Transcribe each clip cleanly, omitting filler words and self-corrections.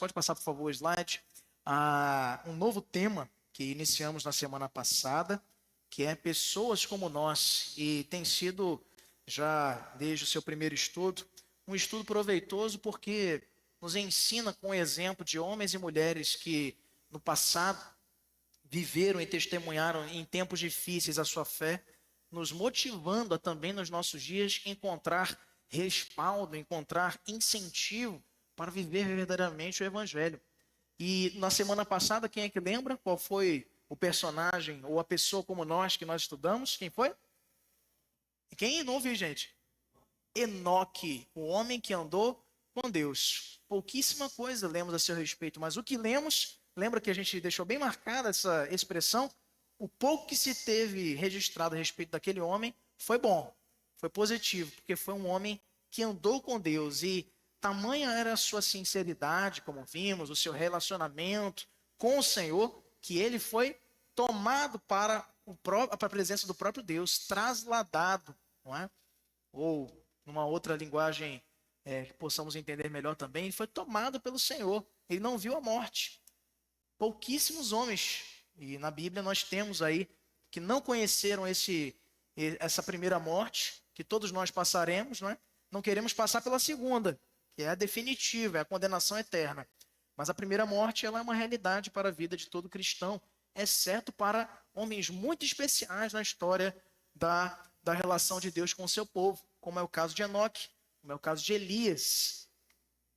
pode passar, por favor, o slide. Um novo tema que iniciamos na semana passada, que é pessoas como nós, e tem sido, já desde o seu primeiro estudo, um estudo proveitoso porque nos ensina com o exemplo de homens e mulheres que no passado viveram e testemunharam em tempos difíceis a sua fé, nos motivando a também nos nossos dias encontrar respaldo, encontrar incentivo para viver verdadeiramente o Evangelho. E na semana passada, quem é que lembra qual foi o personagem ou a pessoa como nós que nós estudamos? Quem foi? Quem não ouviu, gente? Enoque, o homem que andou com Deus. Pouquíssima coisa lemos a seu respeito, mas o que lemos, lembra que a gente deixou bem marcada essa expressão? O pouco que se teve registrado a respeito daquele homem foi bom, foi positivo, porque foi um homem que andou com Deus e tamanha era a sua sinceridade, como vimos, o seu relacionamento com o Senhor, que ele foi tomado para a presença do próprio Deus, trasladado, não é? Ou numa outra linguagem que possamos entender melhor também, ele foi tomado pelo Senhor, ele não viu a morte. Pouquíssimos homens, e na Bíblia nós temos aí, que não conheceram essa primeira morte, que todos nós passaremos, não é? Não queremos passar pela segunda, que é a definitiva, é a condenação eterna. Mas a primeira morte, ela é uma realidade para a vida de todo cristão, exceto para homens muito especiais na história da relação de Deus com o seu povo, como é o caso de Enoque, como é o caso de Elias,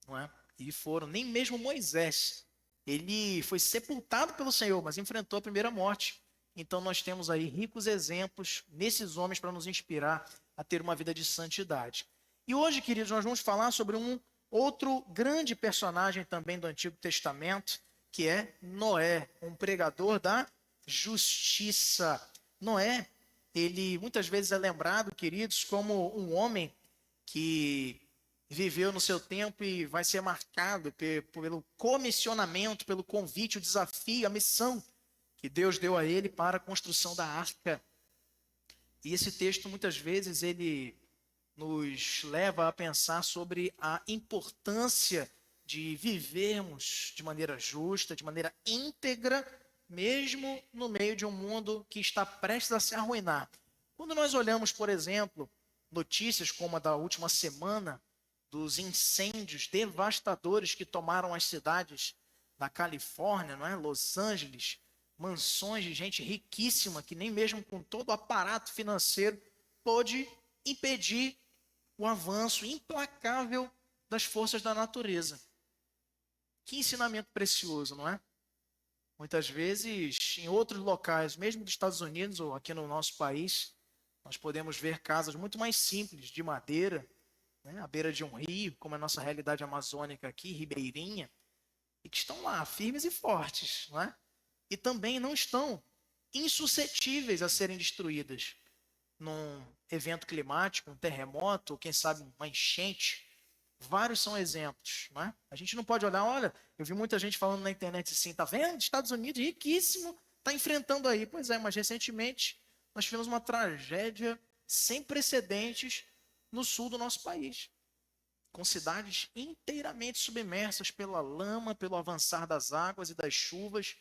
não é? E nem mesmo Moisés, ele foi sepultado pelo Senhor, mas enfrentou a primeira morte. Então nós temos aí ricos exemplos nesses homens para nos inspirar a ter uma vida de santidade. E hoje, queridos, nós vamos falar sobre um outro grande personagem também do Antigo Testamento, que é Noé, um pregador da justiça. Noé, ele muitas vezes é lembrado, queridos, como um homem que viveu no seu tempo e vai ser marcado pelo comissionamento, pelo convite, o desafio, a missão que Deus deu a ele para a construção da arca. E esse texto, muitas vezes, ele nos leva a pensar sobre a importância de vivermos de maneira justa, de maneira íntegra, mesmo no meio de um mundo que está prestes a se arruinar. Quando nós olhamos, por exemplo, notícias como a da última semana, dos incêndios devastadores que tomaram as cidades da Califórnia, não é? Los Angeles, mansões de gente riquíssima que nem mesmo com todo o aparato financeiro pôde impedir o avanço implacável das forças da natureza. Que ensinamento precioso, não é? Muitas vezes, em outros locais, mesmo dos Estados Unidos ou aqui no nosso país, nós podemos ver casas muito mais simples, de madeira, né, à beira de um rio, como é a nossa realidade amazônica aqui, ribeirinha, e que estão lá, firmes e fortes, não é? E também não estão insuscetíveis a serem destruídas num evento climático, um terremoto, ou quem sabe uma enchente. Vários são exemplos, não é? A gente não pode olhar, olha, eu vi muita gente falando na internet assim, tá vendo? Estados Unidos, riquíssimo, está enfrentando aí. Pois é, mas recentemente nós tivemos uma tragédia sem precedentes no sul do nosso país, com cidades inteiramente submersas pela lama, pelo avançar das águas e das chuvas,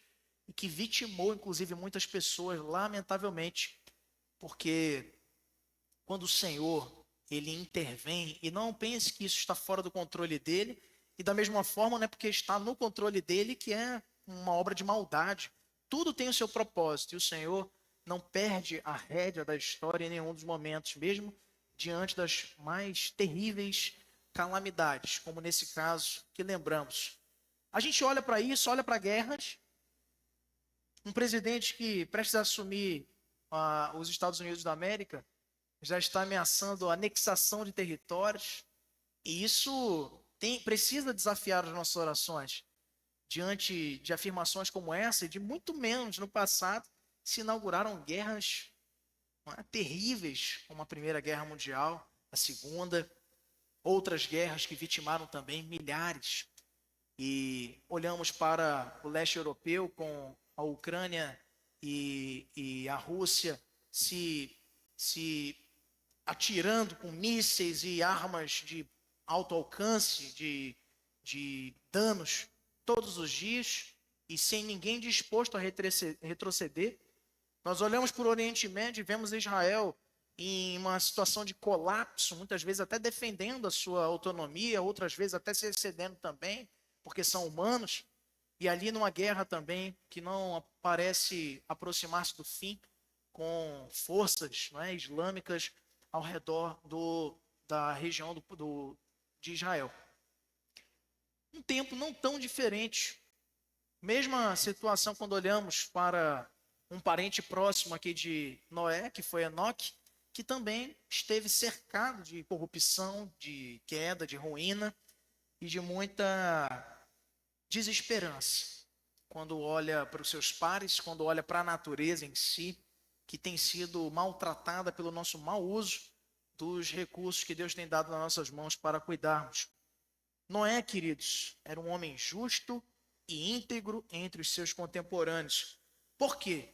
e que vitimou, inclusive, muitas pessoas, lamentavelmente, porque quando o Senhor, ele intervém, e não pense que isso está fora do controle dele, e da mesma forma, não é porque está no controle dele que é uma obra de maldade. Tudo tem o seu propósito, e o Senhor não perde a rédea da história em nenhum dos momentos, mesmo diante das mais terríveis calamidades, como nesse caso que lembramos. A gente olha para isso, olha para guerras, um presidente que prestes a assumir os Estados Unidos da América já está ameaçando a anexação de territórios, e isso precisa desafiar as nossas orações diante de afirmações como essa, e de muito menos no passado se inauguraram guerras terríveis, como a Primeira Guerra Mundial, a Segunda, outras guerras que vitimaram também milhares. E olhamos para o leste europeu com a Ucrânia e a Rússia se atirando com mísseis e armas de alto alcance, de danos todos os dias e sem ninguém disposto a retroceder. Nós olhamos para o Oriente Médio e vemos Israel em uma situação de colapso, muitas vezes até defendendo a sua autonomia, outras vezes até se excedendo também, porque são humanos, e ali numa guerra também que não parece aproximar-se do fim, com forças, não é, islâmicas ao redor da região de Israel. Um tempo não tão diferente. Mesma situação quando olhamos para um parente próximo aqui de Noé, que foi Enoque, que também esteve cercado de corrupção, de queda, de ruína e de muita desesperança. Quando olha para os seus pares, quando olha para a natureza em si, que tem sido maltratada pelo nosso mau uso dos recursos que Deus tem dado nas nossas mãos para cuidarmos. Noé, queridos, era um homem justo e íntegro entre os seus contemporâneos. Por quê?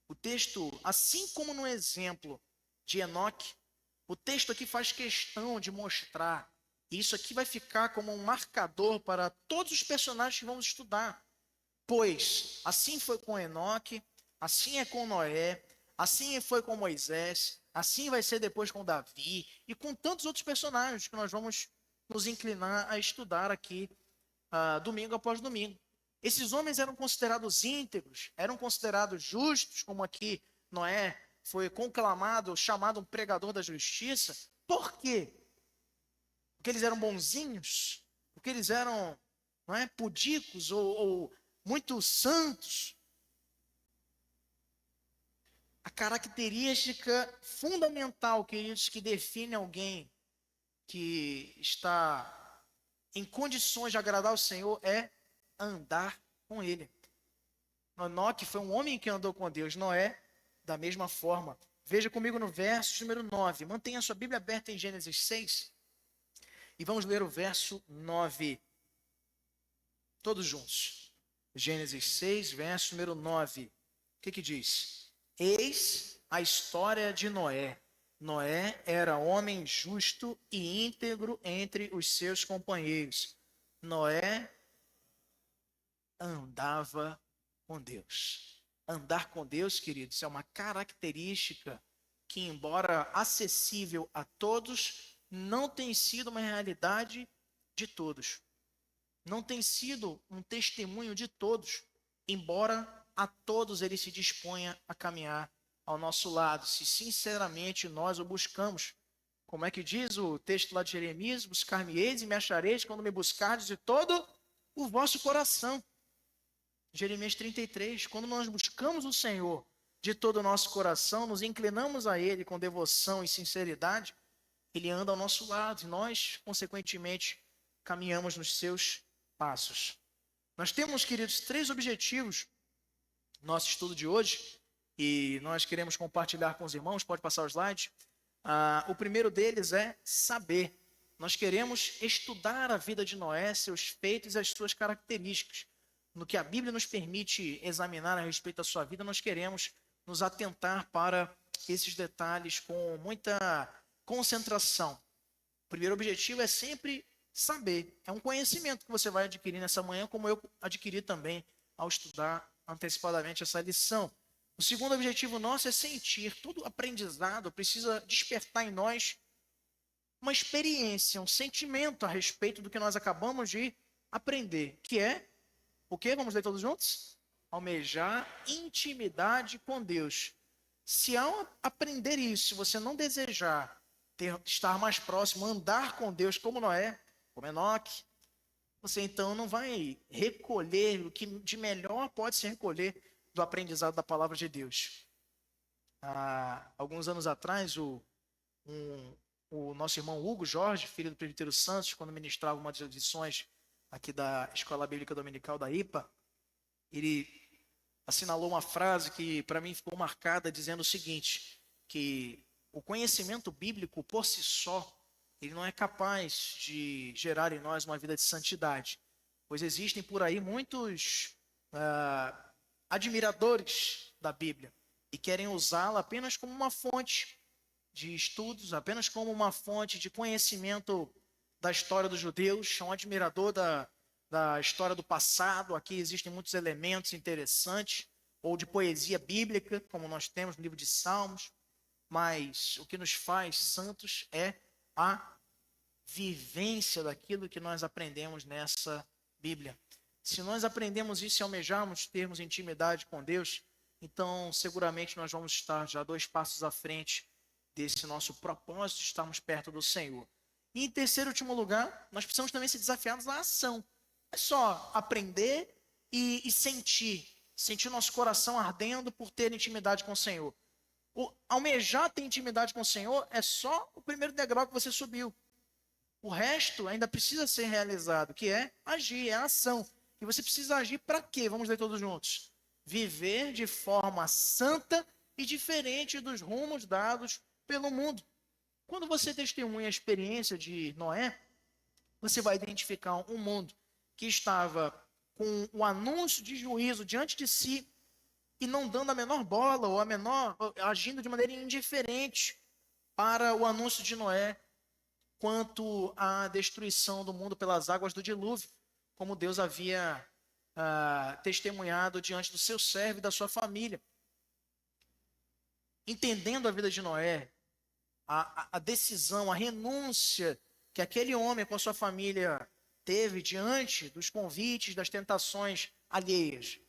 O texto, assim como no exemplo de Enoque, o texto aqui faz questão de mostrar, e isso aqui vai ficar como um marcador para todos os personagens que vamos estudar. Pois assim foi com Enoque, assim é com Noé, assim foi com Moisés, assim vai ser depois com Davi e com tantos outros personagens que nós vamos nos inclinar a estudar aqui domingo após domingo. Esses homens eram considerados íntegros, eram considerados justos, como aqui Noé foi conclamado, chamado um pregador da justiça. Por quê? Porque eles eram bonzinhos? Porque eles eram, não é, pudicos ou muito santos? A característica fundamental, queridos, que define alguém que está em condições de agradar ao Senhor é andar com Ele. Enoque foi um homem que andou com Deus. Noé, da mesma forma. Veja comigo no verso número 9. Mantenha a sua Bíblia aberta em Gênesis 6. E vamos ler o verso 9. Todos juntos. Gênesis 6, verso número 9. O que diz? Eis a história de Noé. Noé era homem justo e íntegro entre os seus companheiros. Noé andava com Deus. Andar com Deus, queridos, é uma característica que, embora acessível a todos, não tem sido uma realidade de todos. Não tem sido um testemunho de todos, embora a todos ele se disponha a caminhar ao nosso lado, se sinceramente nós o buscamos. Como é que diz o texto lá de Jeremias? Buscar-me-eis e me achareis quando me buscardes de todo o vosso coração. Jeremias 33, quando nós buscamos o Senhor de todo o nosso coração, nos inclinamos a Ele com devoção e sinceridade, Ele anda ao nosso lado e nós, consequentemente, caminhamos nos seus passos. Nós temos, queridos, 3 objetivos no nosso estudo de hoje e nós queremos compartilhar com os irmãos. Pode passar o slide. O primeiro deles é saber. Nós queremos estudar a vida de Noé, seus feitos e as suas características. No que a Bíblia nos permite examinar a respeito da sua vida, nós queremos nos atentar para esses detalhes com muita concentração. O primeiro objetivo é sempre saber. É um conhecimento que você vai adquirir nessa manhã, como eu adquiri também ao estudar antecipadamente essa lição. O segundo objetivo nosso é sentir. Todo aprendizado precisa despertar em nós uma experiência, um sentimento a respeito do que nós acabamos de aprender, que é o quê? Vamos ler todos juntos? Almejar intimidade com Deus. Se ao aprender isso, você não desejar estar mais próximo, andar com Deus como Noé, como Enoque, você então não vai recolher o que de melhor pode se recolher do aprendizado da palavra de Deus. Há alguns anos atrás, o nosso irmão Hugo Jorge, filho do presbítero Santos, quando ministrava uma das lições aqui da Escola Bíblica Dominical da IPA, ele assinalou uma frase que para mim ficou marcada, dizendo o seguinte, que o conhecimento bíblico por si só, ele não é capaz de gerar em nós uma vida de santidade, pois existem por aí muitos admiradores da Bíblia e querem usá-la apenas como uma fonte de estudos, apenas como uma fonte de conhecimento da história dos judeus. É um admirador da história do passado. Aqui existem muitos elementos interessantes, ou de poesia bíblica, como nós temos no livro de Salmos, mas o que nos faz santos é a vivência daquilo que nós aprendemos nessa Bíblia. Se nós aprendemos isso e almejarmos termos intimidade com Deus, então seguramente nós vamos estar já 2 passos à frente desse nosso propósito de estarmos perto do Senhor. E em terceiro e último lugar, nós precisamos também ser desafiados na ação. Não é só aprender e sentir nosso coração ardendo por ter intimidade com o Senhor. Almejar ter intimidade com o Senhor é só o primeiro degrau que você subiu. O resto ainda precisa ser realizado, que é agir, é a ação. E você precisa agir para quê? Vamos ler todos juntos. Viver de forma santa e diferente dos rumos dados pelo mundo. Quando você testemunha a experiência de Noé, você vai identificar um mundo que estava com o anúncio de juízo diante de si e não dando a menor bola ou agindo de maneira indiferente para o anúncio de Noé quanto à destruição do mundo pelas águas do dilúvio, como Deus havia testemunhado diante do seu servo e da sua família. Entendendo a vida de Noé, a decisão, a renúncia que aquele homem com a sua família teve diante dos convites, das tentações alheias,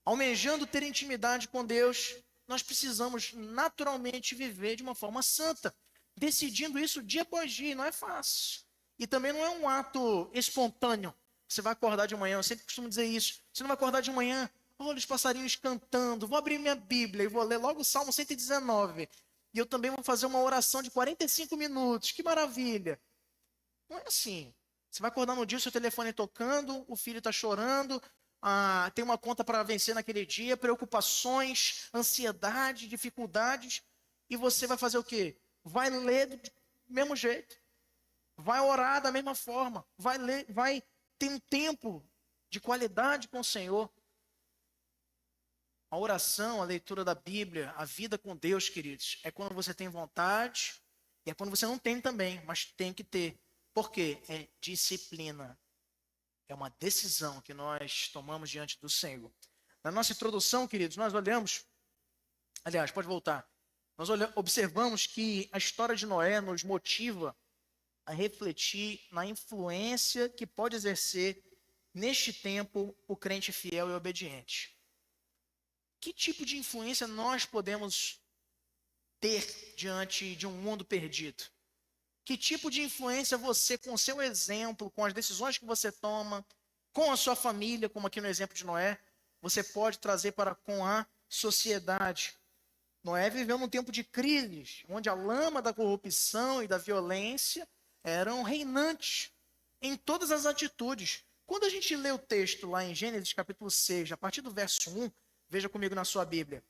almejando ter intimidade com Deus, nós precisamos naturalmente viver de uma forma santa, decidindo isso dia após dia. Não é fácil. E também não é um ato espontâneo. Você vai acordar de manhã, eu sempre costumo dizer isso. Você não vai acordar de manhã, olha os passarinhos cantando, vou abrir minha Bíblia e vou ler logo o Salmo 119. E eu também vou fazer uma oração de 45 minutos. Que maravilha. Não é assim. Você vai acordar no dia, o seu telefone tocando, o filho está chorando, tem uma conta para vencer naquele dia, preocupações, ansiedade, dificuldades, e você vai fazer o quê? Vai ler do mesmo jeito, vai orar da mesma forma, vai ler, vai ter um tempo de qualidade com o Senhor. A oração, a leitura da Bíblia, a vida com Deus, queridos, é quando você tem vontade e é quando você não tem também, mas tem que ter. Por quê? É disciplina. É uma decisão que nós tomamos diante do Senhor. Na nossa introdução, queridos, nós olhamos, aliás, pode voltar. Nós observamos que a história de Noé nos motiva a refletir na influência que pode exercer neste tempo o crente fiel e obediente. Que tipo de influência nós podemos ter diante de um mundo perdido? Que tipo de influência você, com o seu exemplo, com as decisões que você toma, com a sua família, como aqui no exemplo de Noé, você pode trazer para com a sociedade? Noé viveu num tempo de crise, onde a lama da corrupção e da violência eram reinantes em todas as atitudes. Quando a gente lê o texto lá em Gênesis capítulo 6, a partir do verso 1, veja comigo na sua Bíblia,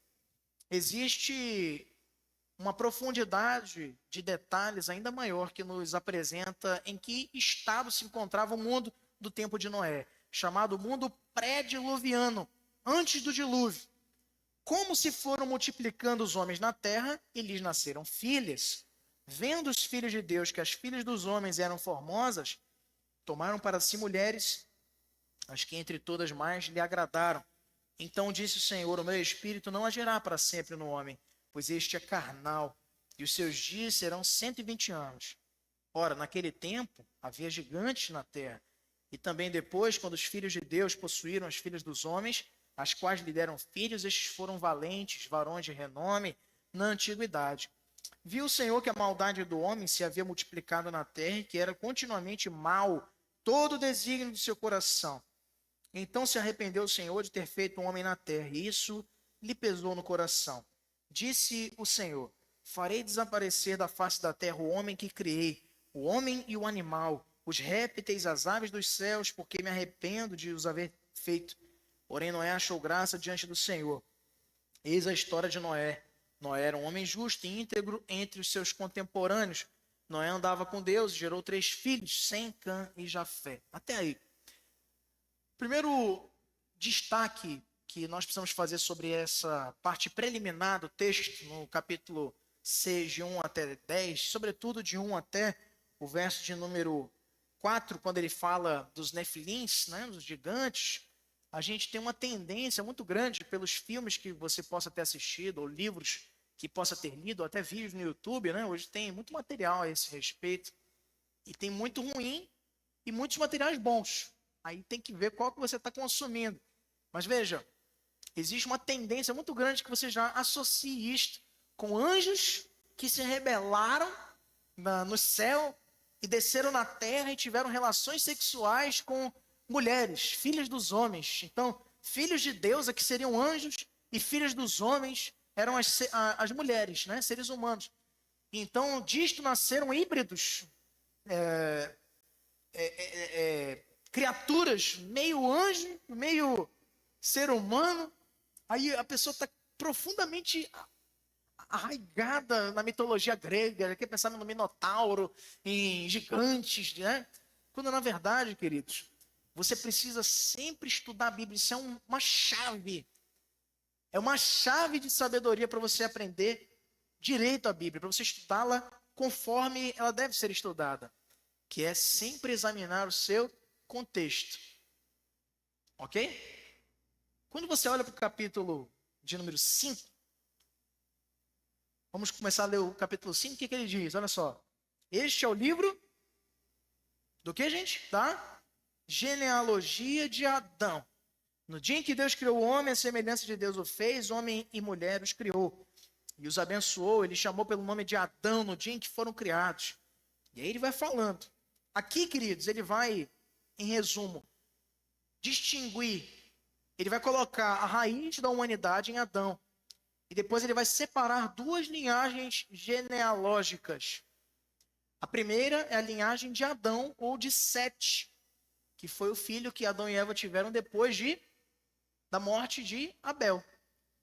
existe uma profundidade de detalhes ainda maior que nos apresenta em que estado se encontrava o mundo do tempo de Noé, chamado mundo pré-diluviano, antes do dilúvio. Como se foram multiplicando os homens na terra e lhes nasceram filhas. Vendo os filhos de Deus que as filhas dos homens eram formosas, tomaram para si mulheres, as que entre todas mais lhe agradaram. Então disse o Senhor, o meu espírito não agirá para sempre no homem, pois este é carnal, e os seus dias serão 120 anos. Ora, naquele tempo havia gigantes na terra, e também depois, quando os filhos de Deus possuíram as filhas dos homens, as quais lhe deram filhos, estes foram valentes, varões de renome, na antiguidade. Viu o Senhor que a maldade do homem se havia multiplicado na terra, e que era continuamente mau todo o desígnio de seu coração. Então se arrependeu o Senhor de ter feito um homem na terra, e isso lhe pesou no coração. Disse o Senhor, farei desaparecer da face da terra o homem que criei, o homem e o animal, os répteis, as aves dos céus, porque me arrependo de os haver feito. Porém Noé achou graça diante do Senhor. Eis a história de Noé. Noé era um homem justo e íntegro entre os seus contemporâneos. Noé andava com Deus e gerou 3 filhos, Sem, Cã e Jafé. Até aí. Primeiro destaque que nós precisamos fazer sobre essa parte preliminar do texto, no capítulo 6, de 1 até 10, sobretudo de 1 até o verso de número 4, quando ele fala dos nefilins, né, dos gigantes, a gente tem uma tendência muito grande pelos filmes que você possa ter assistido, ou livros que possa ter lido, ou até vídeos no YouTube, né? Hoje tem muito material a esse respeito. E tem muito ruim e muitos materiais bons. Aí tem que ver qual que você está consumindo. Mas veja, existe uma tendência muito grande que você já associe isto com anjos que se rebelaram no céu e desceram na terra e tiveram relações sexuais com mulheres, filhas dos homens. Então, filhos de Deus aqui seriam anjos e filhas dos homens eram as mulheres, né? Seres humanos. Então, disto nasceram híbridos, criaturas, meio anjo, meio ser humano. Aí a pessoa está profundamente arraigada na mitologia grega, quer pensar no Minotauro, em gigantes, né? Quando na verdade, queridos, você precisa sempre estudar a Bíblia. Isso é uma chave. É uma chave de sabedoria para você aprender direito a Bíblia, para você estudá-la conforme ela deve ser estudada, que é sempre examinar o seu contexto. Ok? Quando você olha para o capítulo de número 5, vamos começar a ler o capítulo 5, o que ele diz? Olha só. Este é o livro do que, gente? Da genealogia de Adão. No dia em que Deus criou o homem, a semelhança de Deus o fez, homem e mulher os criou. E os abençoou, ele chamou pelo nome de Adão no dia em que foram criados. E aí ele vai falando. Aqui, queridos, ele vai, em resumo, distinguir. Ele vai colocar a raiz da humanidade em Adão. E depois ele vai separar duas linhagens genealógicas. A primeira é a linhagem de Adão ou de Sete, que foi o filho que Adão e Eva tiveram depois da morte de Abel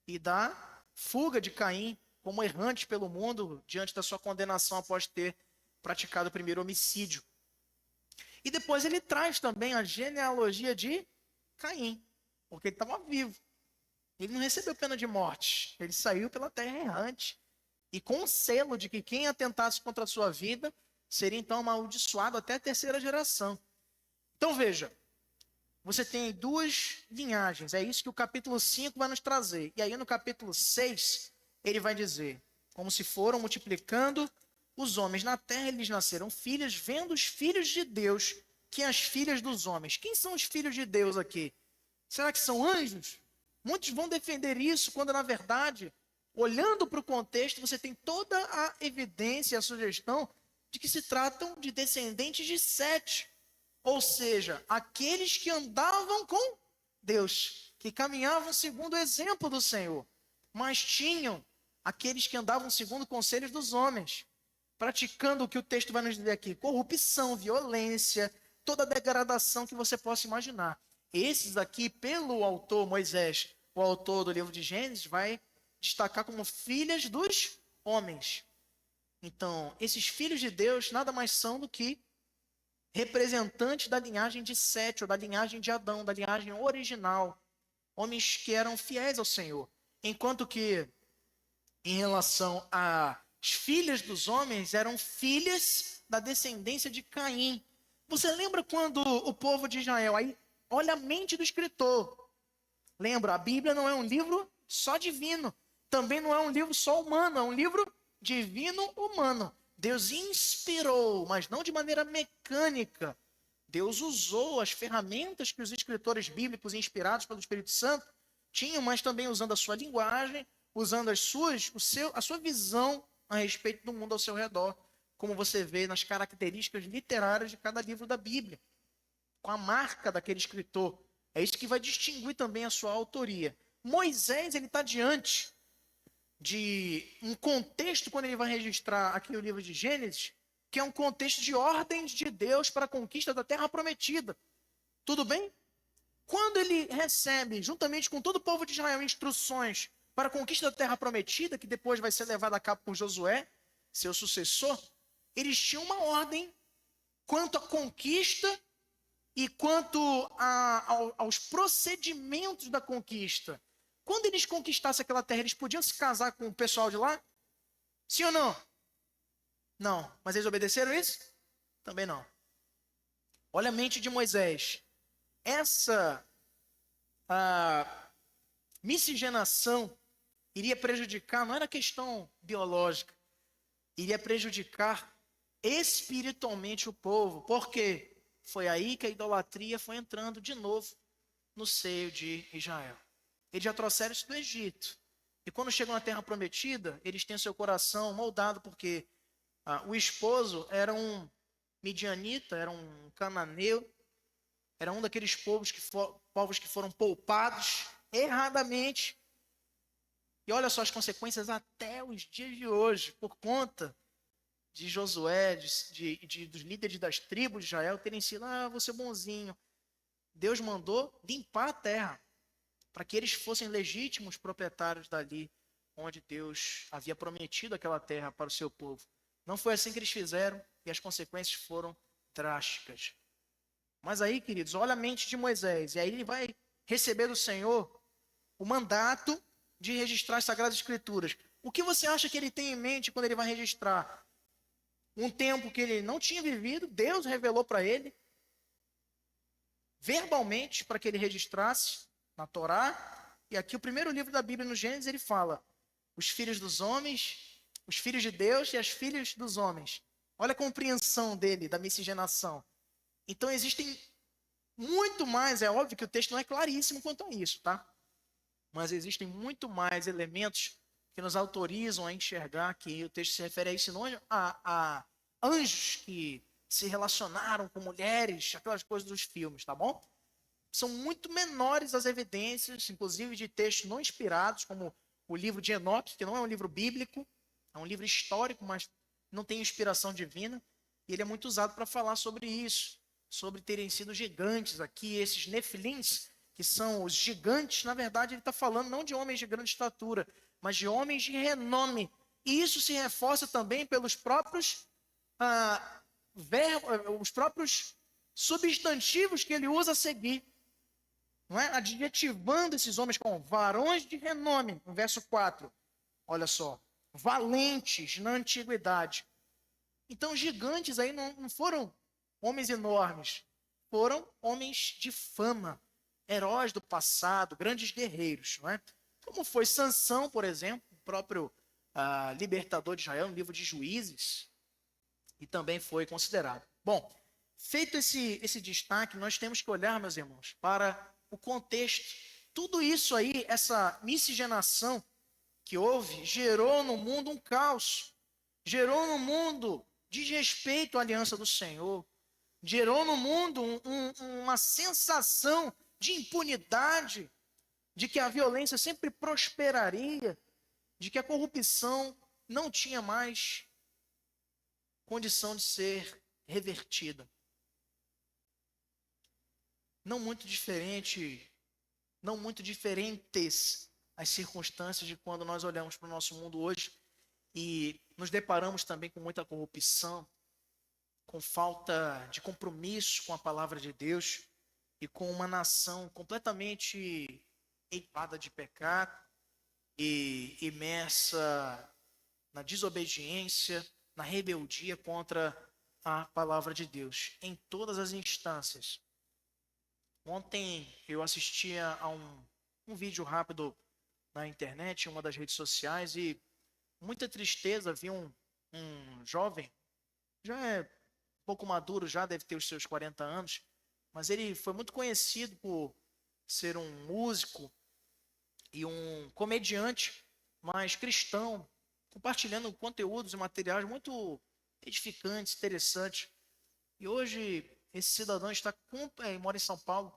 e da fuga de Caim como errante pelo mundo diante da sua condenação após ter praticado o primeiro homicídio. E depois ele traz também a genealogia de Caim, porque ele estava vivo. Ele não recebeu pena de morte, ele saiu pela terra errante e com o selo de que quem atentasse contra a sua vida seria então amaldiçoado até a terceira geração. Então veja, você tem duas linhagens, é isso que o capítulo 5 vai nos trazer. E aí no capítulo 6, ele vai dizer, como se foram multiplicando os homens na terra, eles nasceram filhas, vendo os filhos de Deus, que as filhas dos homens. Quem são os filhos de Deus aqui? Será que são anjos? Muitos vão defender isso, quando na verdade, olhando para o contexto, você tem toda a evidência, a sugestão de que se tratam de descendentes de Sete. Ou seja, aqueles que andavam com Deus, que caminhavam segundo o exemplo do Senhor, mas tinham aqueles que andavam segundo conselhos dos homens, praticando o que o texto vai nos dizer aqui, corrupção, violência, toda a degradação que você possa imaginar. Esses aqui, pelo autor Moisés, o autor do livro de Gênesis, vai destacar como filhas dos homens. Então, esses filhos de Deus nada mais são do que representantes da linhagem de Sete, ou da linhagem de Adão, da linhagem original. Homens que eram fiéis ao Senhor. Enquanto que, em relação às filhas dos homens, eram filhas da descendência de Caim. Você lembra quando o povo de Israel, aí, olha a mente do escritor. Lembra, a Bíblia não é um livro só divino. Também não é um livro só humano, é um livro divino-humano. Deus inspirou, mas não de maneira mecânica. Deus usou as ferramentas que os escritores bíblicos inspirados pelo Espírito Santo tinham, mas também usando a sua linguagem, usando a sua visão a respeito do mundo ao seu redor, como você vê nas características literárias de cada livro da Bíblia, com a marca daquele escritor. É isso que vai distinguir também a sua autoria. Moisés, ele está diante de um contexto, quando ele vai registrar aqui o livro de Gênesis, que é um contexto de ordens de Deus para a conquista da terra prometida. Tudo bem? Quando ele recebe, juntamente com todo o povo de Israel, instruções para a conquista da terra prometida, que depois vai ser levada a cabo por Josué, seu sucessor, eles tinham uma ordem quanto à conquista e quanto aos procedimentos da conquista. Quando eles conquistassem aquela terra, eles podiam se casar com o pessoal de lá? Sim ou não? Não. Mas eles obedeceram isso? Também não. Olha a mente de Moisés. Essa miscigenação iria prejudicar, não era questão biológica, iria prejudicar espiritualmente o povo. Por quê? Foi aí que a idolatria foi entrando de novo no seio de Israel. Eles já trouxeram isso do Egito. E quando chegam na Terra Prometida, eles têm seu coração moldado, porque o esposo era um midianita, era um cananeu, era um daqueles povos que foram poupados erradamente. E olha só as consequências até os dias de hoje, por conta de Josué, dos líderes das tribos de Israel terem sido, vou ser bonzinho. Deus mandou limpar a terra, para que eles fossem legítimos proprietários dali, onde Deus havia prometido aquela terra para o seu povo. Não foi assim que eles fizeram, e as consequências foram drásticas. Mas aí, queridos, olha a mente de Moisés, e aí ele vai receber do Senhor o mandato de registrar as Sagradas Escrituras. O que você acha que ele tem em mente quando ele vai registrar? Um tempo que ele não tinha vivido, Deus revelou para ele, verbalmente, para que ele registrasse na Torá. E aqui o primeiro livro da Bíblia, no Gênesis, ele fala: os filhos dos homens, os filhos de Deus e as filhas dos homens. Olha a compreensão dele, da miscigenação. Então existem muito mais, é óbvio que o texto não é claríssimo quanto a isso, tá? Mas existem muito mais elementos que nos autorizam a enxergar que o texto se refere a isso, não a anjos que se relacionaram com mulheres, aquelas coisas dos filmes, tá bom? São muito menores as evidências, inclusive de textos não inspirados, como o livro de Enoque, que não é um livro bíblico, é um livro histórico, mas não tem inspiração divina, e ele é muito usado para falar sobre isso, sobre terem sido gigantes aqui, esses nefilins, que são os gigantes. Na verdade, ele está falando não de homens de grande estatura, mas de homens de renome. E isso se reforça também pelos próprios os próprios substantivos que ele usa a seguir, não é? Adjetivando esses homens como varões de renome, no verso 4. Olha só, valentes na antiguidade. Então, gigantes aí não foram homens enormes, foram homens de fama, heróis do passado, grandes guerreiros, não é? Como foi Sansão, por exemplo, o próprio libertador de Israel, no livro de Juízes, e também foi considerado. Bom, feito esse destaque, nós temos que olhar, meus irmãos, para o contexto. Tudo isso aí, essa miscigenação que houve, gerou no mundo um caos, gerou no mundo desrespeito à aliança do Senhor, gerou no mundo uma sensação de impunidade, de que a violência sempre prosperaria, de que a corrupção não tinha mais condição de ser revertida. Não muito diferentes as circunstâncias de quando nós olhamos para o nosso mundo hoje e nos deparamos também com muita corrupção, com falta de compromisso com a palavra de Deus e com uma nação completamente eipada de pecado e imersa na desobediência, na rebeldia contra a palavra de Deus, em todas as instâncias. Ontem eu assistia a um vídeo rápido na internet, em uma das redes sociais, e muita tristeza, vi um jovem, já é um pouco maduro, já deve ter os seus 40 anos, mas ele foi muito conhecido por ser um músico e um comediante, mas cristão, compartilhando conteúdos e materiais muito edificantes, interessantes. E hoje esse cidadão mora em São Paulo,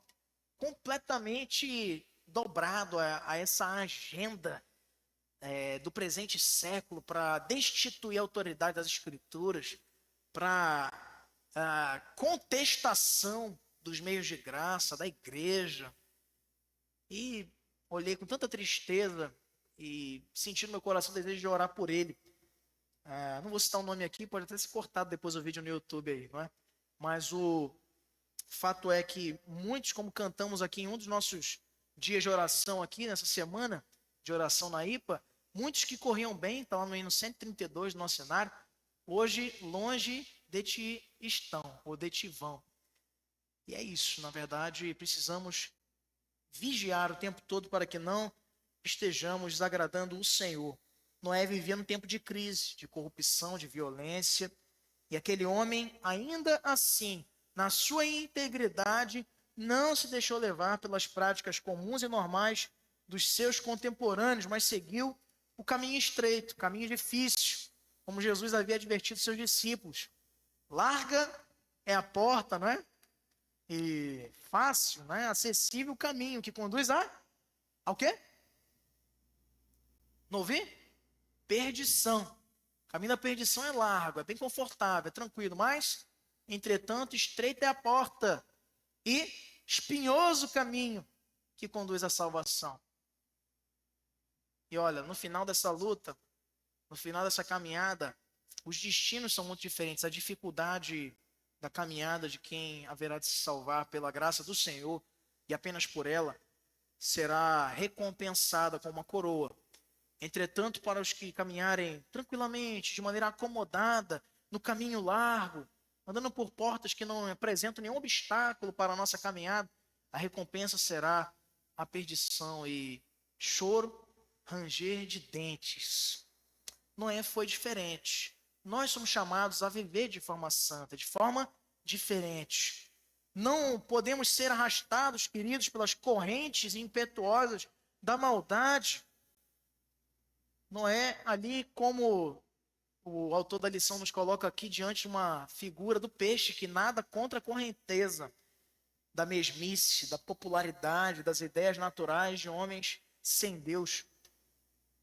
completamente dobrado a essa agenda do presente século para destituir a autoridade das Escrituras, para a contestação dos meios de graça, da igreja. E olhei com tanta tristeza e senti no meu coração o desejo de orar por ele. Não vou citar o nome aqui, pode até ser cortado depois o vídeo no YouTube aí, não é? Mas o fato é que muitos, como cantamos aqui em um dos nossos dias de oração aqui, nessa semana de oração na IPA, muitos que corriam bem, estavam no hino 132 do nosso cenário, hoje longe de ti estão, ou de ti vão. E é isso, na verdade, precisamos vigiar o tempo todo para que não estejamos desagradando o Senhor. Noé vivia num tempo de crise, de corrupção, de violência, e aquele homem, ainda assim, na sua integridade, não se deixou levar pelas práticas comuns e normais dos seus contemporâneos, mas seguiu o caminho estreito, o caminho difícil, como Jesus havia advertido seus discípulos. Larga é a porta, não é? E fácil, né? Acessível o caminho que conduz ao quê? Não ouvi? Perdição. O caminho da perdição é largo, é bem confortável, é tranquilo, mas, entretanto, estreita é a porta e espinhoso o caminho que conduz à salvação. E olha, no final dessa luta, no final dessa caminhada, os destinos são muito diferentes. A dificuldade da caminhada de quem haverá de se salvar pela graça do Senhor e apenas por ela será recompensada com uma coroa. Entretanto, para os que caminharem tranquilamente, de maneira acomodada, no caminho largo, andando por portas que não apresentam nenhum obstáculo para a nossa caminhada, a recompensa será a perdição e choro, ranger de dentes. Noé foi diferente. Nós somos chamados a viver de forma santa, de forma diferente. Não podemos ser arrastados, queridos, pelas correntes impetuosas da maldade. Noé, ali como o autor da lição nos coloca aqui diante de uma figura do peixe que nada contra a correnteza da mesmice, da popularidade, das ideias naturais de homens sem Deus.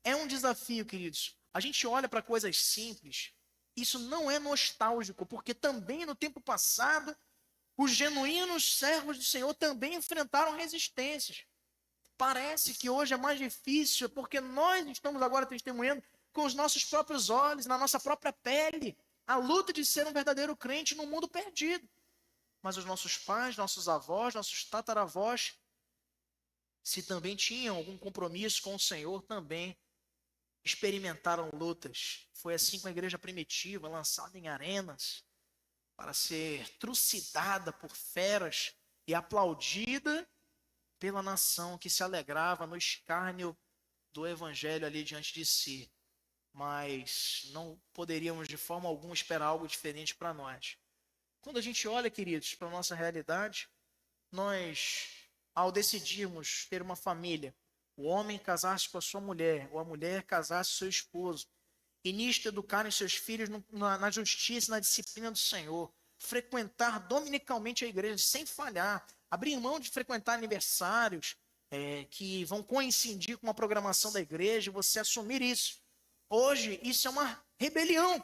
É um desafio, queridos. A gente olha para coisas simples, isso não é nostálgico, porque também no tempo passado, os genuínos servos do Senhor também enfrentaram resistências. Parece que hoje é mais difícil, porque nós estamos agora testemunhando com os nossos próprios olhos, na nossa própria pele, a luta de ser um verdadeiro crente num mundo perdido. Mas os nossos pais, nossos avós, nossos tataravós, se também tinham algum compromisso com o Senhor, também experimentaram lutas. Foi assim com a igreja primitiva, lançada em arenas, para ser trucidada por feras e aplaudida pela nação que se alegrava no escárnio do evangelho ali diante de si. Mas não poderíamos de forma alguma esperar algo diferente para nós. Quando a gente olha, queridos, para a nossa realidade, nós, ao decidirmos ter uma família, o homem casar-se com a sua mulher, ou a mulher casar-se com seu esposo, e nisto educarem seus filhos na justiça e na disciplina do Senhor, frequentar dominicalmente a igreja sem falhar, abrir mão de frequentar aniversários que vão coincidir com a programação da igreja, você assumir isso. Hoje, isso é uma rebelião.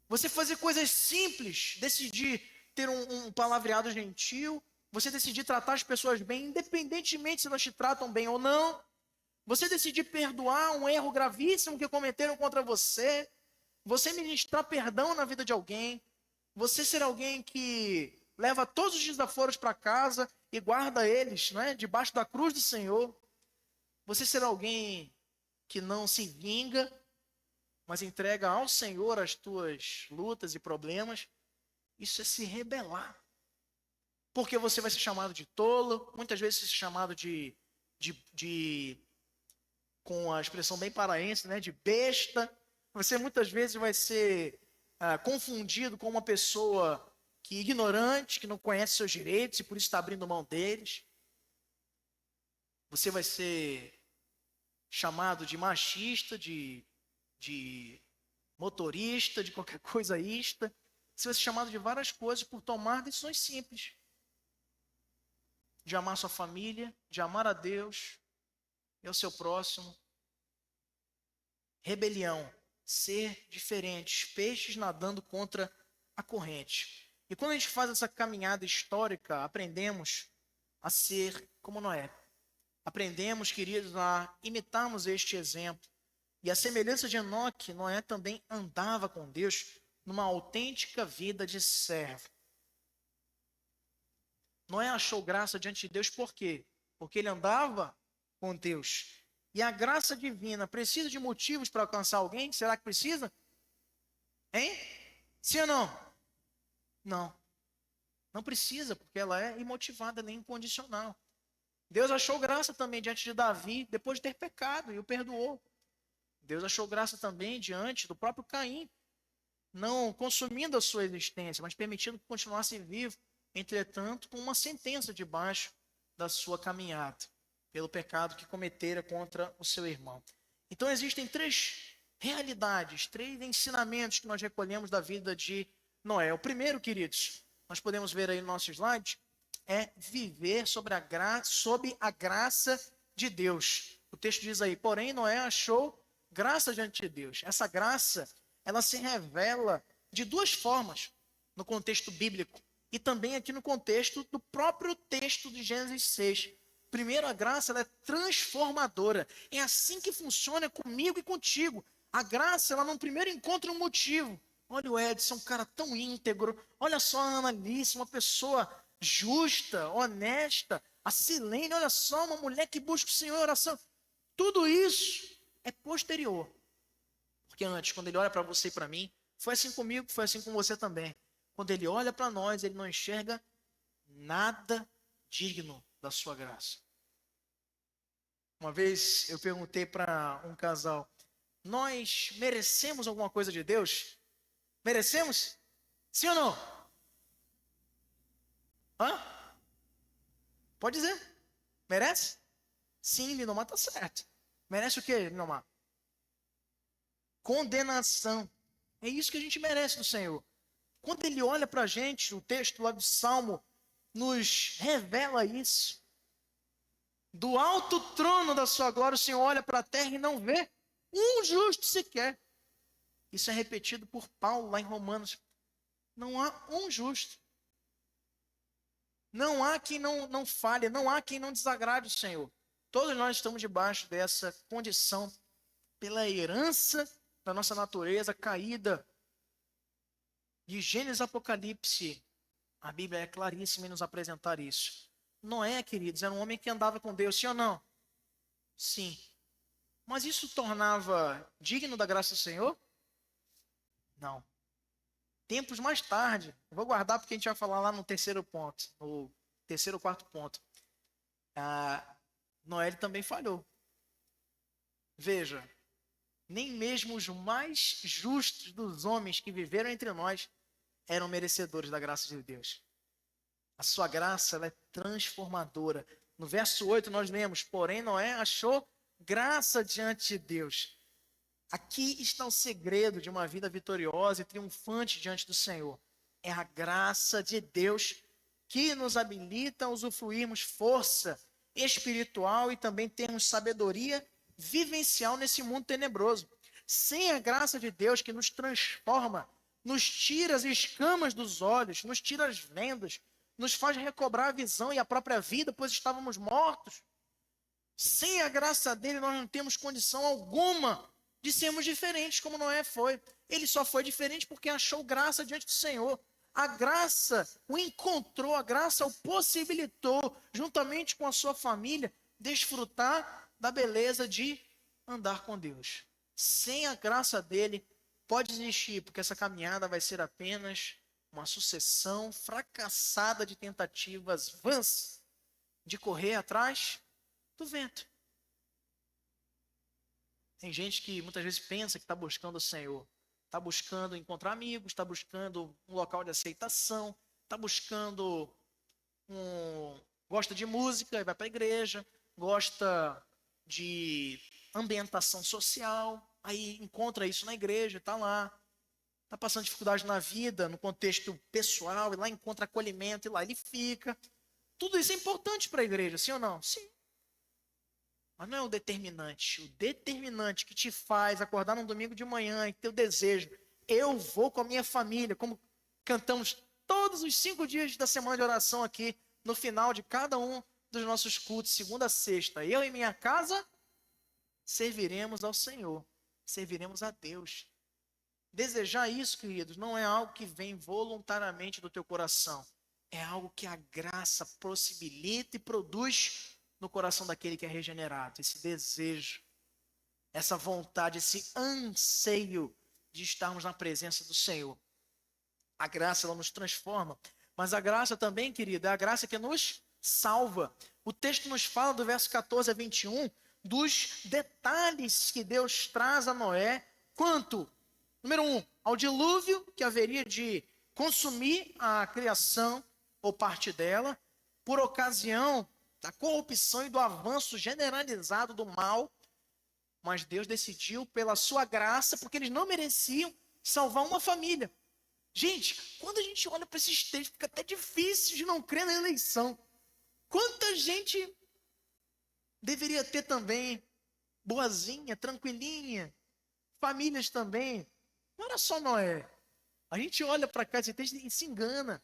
Você fazer coisas simples, decidir ter um palavreado gentil, você decidir tratar as pessoas bem, independentemente se elas te tratam bem ou não. Você decidir perdoar um erro gravíssimo que cometeram contra você. Você ministrar perdão na vida de alguém. Você ser alguém que leva todos os desaforos para casa e guarda eles, né, debaixo da cruz do Senhor. Você ser alguém que não se vinga, mas entrega ao Senhor as tuas lutas e problemas. Isso é se rebelar. Porque você vai ser chamado de tolo, muitas vezes ser chamado com a expressão bem paraense, né, de besta. Você muitas vezes vai ser confundido com uma pessoa ignorante, que não conhece seus direitos e por isso está abrindo mão deles. Você vai ser chamado de machista, de motorista, de qualquer coisa ista. Você vai ser chamado de várias coisas por tomar decisões simples. De amar sua família, de amar a Deus e ao seu próximo. Rebelião, ser diferentes, peixes nadando contra a corrente. E quando a gente faz essa caminhada histórica, aprendemos a ser como Noé. Aprendemos, queridos, a imitarmos este exemplo. E a semelhança de Enoque, Noé também andava com Deus numa autêntica vida de servo. Noé achou graça diante de Deus por quê? Porque ele andava com Deus. E a graça divina precisa de motivos para alcançar alguém? Será que precisa? Hein? Sim ou não? Não. Não precisa, porque ela é imotivada nem incondicional. Deus achou graça também diante de Davi, depois de ter pecado, e o perdoou. Deus achou graça também diante do próprio Caim, não consumindo a sua existência, mas permitindo que continuasse vivo, entretanto, com uma sentença debaixo da sua caminhada, pelo pecado que cometera contra o seu irmão. Então existem três realidades, três ensinamentos que nós recolhemos da vida de Noé. O primeiro, queridos, nós podemos ver aí no nosso slide, é viver sob a graça de Deus. O texto diz aí, porém Noé achou graça diante de Deus. Essa graça, ela se revela de duas formas no contexto bíblico e também aqui no contexto do próprio texto de Gênesis 6. Primeiro, a graça, ela é transformadora. É assim que funciona comigo e contigo. A graça, ela não primeiro encontra um motivo. Olha o Edson, um cara tão íntegro. Olha só a Annalise, uma pessoa justa, honesta. A Silene, olha só, uma mulher que busca o Senhor em oração. Tudo isso é posterior. Porque antes, quando ele olha para você e para mim, foi assim comigo, foi assim com você também. Quando ele olha para nós, ele não enxerga nada digno da sua graça. Uma vez eu perguntei para um casal, nós merecemos alguma coisa de Deus? Merecemos? Sim ou não? Hã? Pode dizer. Merece? Sim, Linomar está certo. Merece o quê, Linomar? Condenação. É isso que a gente merece do Senhor. Quando ele olha para a gente, o texto lá do Salmo nos revela isso. Do alto trono da sua glória, o Senhor olha para a terra e não vê um justo sequer. Isso é repetido por Paulo lá em Romanos. Não há um justo. Não há quem não falhe, não há quem não desagrade o Senhor. Todos nós estamos debaixo dessa condição pela herança da nossa natureza caída. De Gênesis a Apocalipse, a Bíblia é claríssima em nos apresentar isso. Noé, queridos, era um homem que andava com Deus, sim ou não? Sim. Mas isso tornava digno da graça do Senhor? Não. Tempos mais tarde, eu vou guardar porque a gente vai falar lá no terceiro ponto, no terceiro ou quarto ponto. Noé também falhou. Veja, nem mesmo os mais justos dos homens que viveram entre nós eram merecedores da graça de Deus. A sua graça, ela é transformadora. No verso 8 nós lemos, porém Noé achou graça diante de Deus. Aqui está o segredo de uma vida vitoriosa e triunfante diante do Senhor. É a graça de Deus que nos habilita a usufruirmos força espiritual e também termos sabedoria vivencial nesse mundo tenebroso. Sem a graça de Deus que nos transforma, nos tira as escamas dos olhos, nos tira as vendas, nos faz recobrar a visão e a própria vida, pois estávamos mortos. Sem a graça dele, nós não temos condição alguma de sermos diferentes como Noé foi. Ele só foi diferente porque achou graça diante do Senhor. A graça o encontrou, a graça o possibilitou, juntamente com a sua família, desfrutar da beleza de andar com Deus. Sem a graça dele, pode existir, porque essa caminhada vai ser apenas uma sucessão fracassada de tentativas vãs de correr atrás do vento. Tem gente que muitas vezes pensa que está buscando o Senhor, está buscando encontrar amigos, está buscando um local de aceitação, está buscando gosta de música e vai para a igreja, gosta de ambientação social, aí encontra isso na igreja, está lá. Está passando dificuldade na vida, no contexto pessoal, e lá encontra acolhimento, e lá ele fica. Tudo isso é importante para a igreja, sim ou não? Sim. Mas não é o determinante. O determinante que te faz acordar num domingo de manhã e ter o desejo, eu vou com a minha família, como cantamos todos os 5 dias da semana de oração aqui, no final de cada um dos nossos cultos, segunda a sexta. Eu e minha casa serviremos ao Senhor, serviremos a Deus. Desejar isso, queridos, não é algo que vem voluntariamente do teu coração. É algo que a graça possibilita e produz no coração daquele que é regenerado. Esse desejo, essa vontade, esse anseio de estarmos na presença do Senhor. A graça, ela nos transforma. Mas a graça também, querida, é a graça que nos salva. O texto nos fala do verso 14 a 21 dos detalhes que Deus traz a Noé quanto, número 1, ao dilúvio que haveria de consumir a criação ou parte dela, por ocasião da corrupção e do avanço generalizado do mal, mas Deus decidiu pela sua graça, porque eles não mereciam, salvar uma família. Gente, quando a gente olha para esses textos, fica até difícil de não crer na eleição. Quanta gente deveria ter também, boazinha, tranquilinha, famílias também. Não era só Noé. A gente olha para cá esse texto e se engana.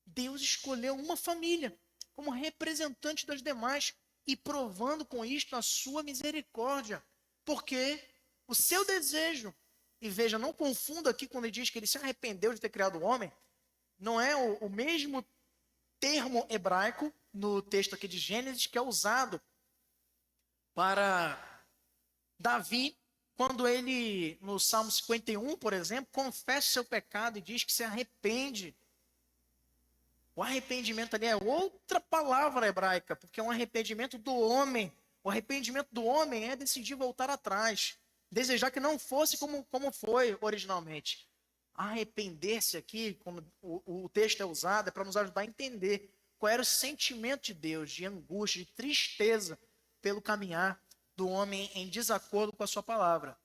Deus escolheu uma família como representante das demais e provando com isto a sua misericórdia. Porque o seu desejo, e veja, não confunda aqui quando ele diz que ele se arrependeu de ter criado o homem, não é o mesmo termo hebraico no texto aqui de Gênesis que é usado para Davi, quando ele, no Salmo 51, por exemplo, confessa seu pecado e diz que se arrepende. O arrependimento ali é outra palavra hebraica, porque é um arrependimento do homem. O arrependimento do homem é decidir voltar atrás, desejar que não fosse como foi originalmente. Arrepender-se aqui, quando o texto é usado, é para nos ajudar a entender qual era o sentimento de Deus, de angústia, de tristeza pelo caminhar do homem em desacordo com a sua palavra.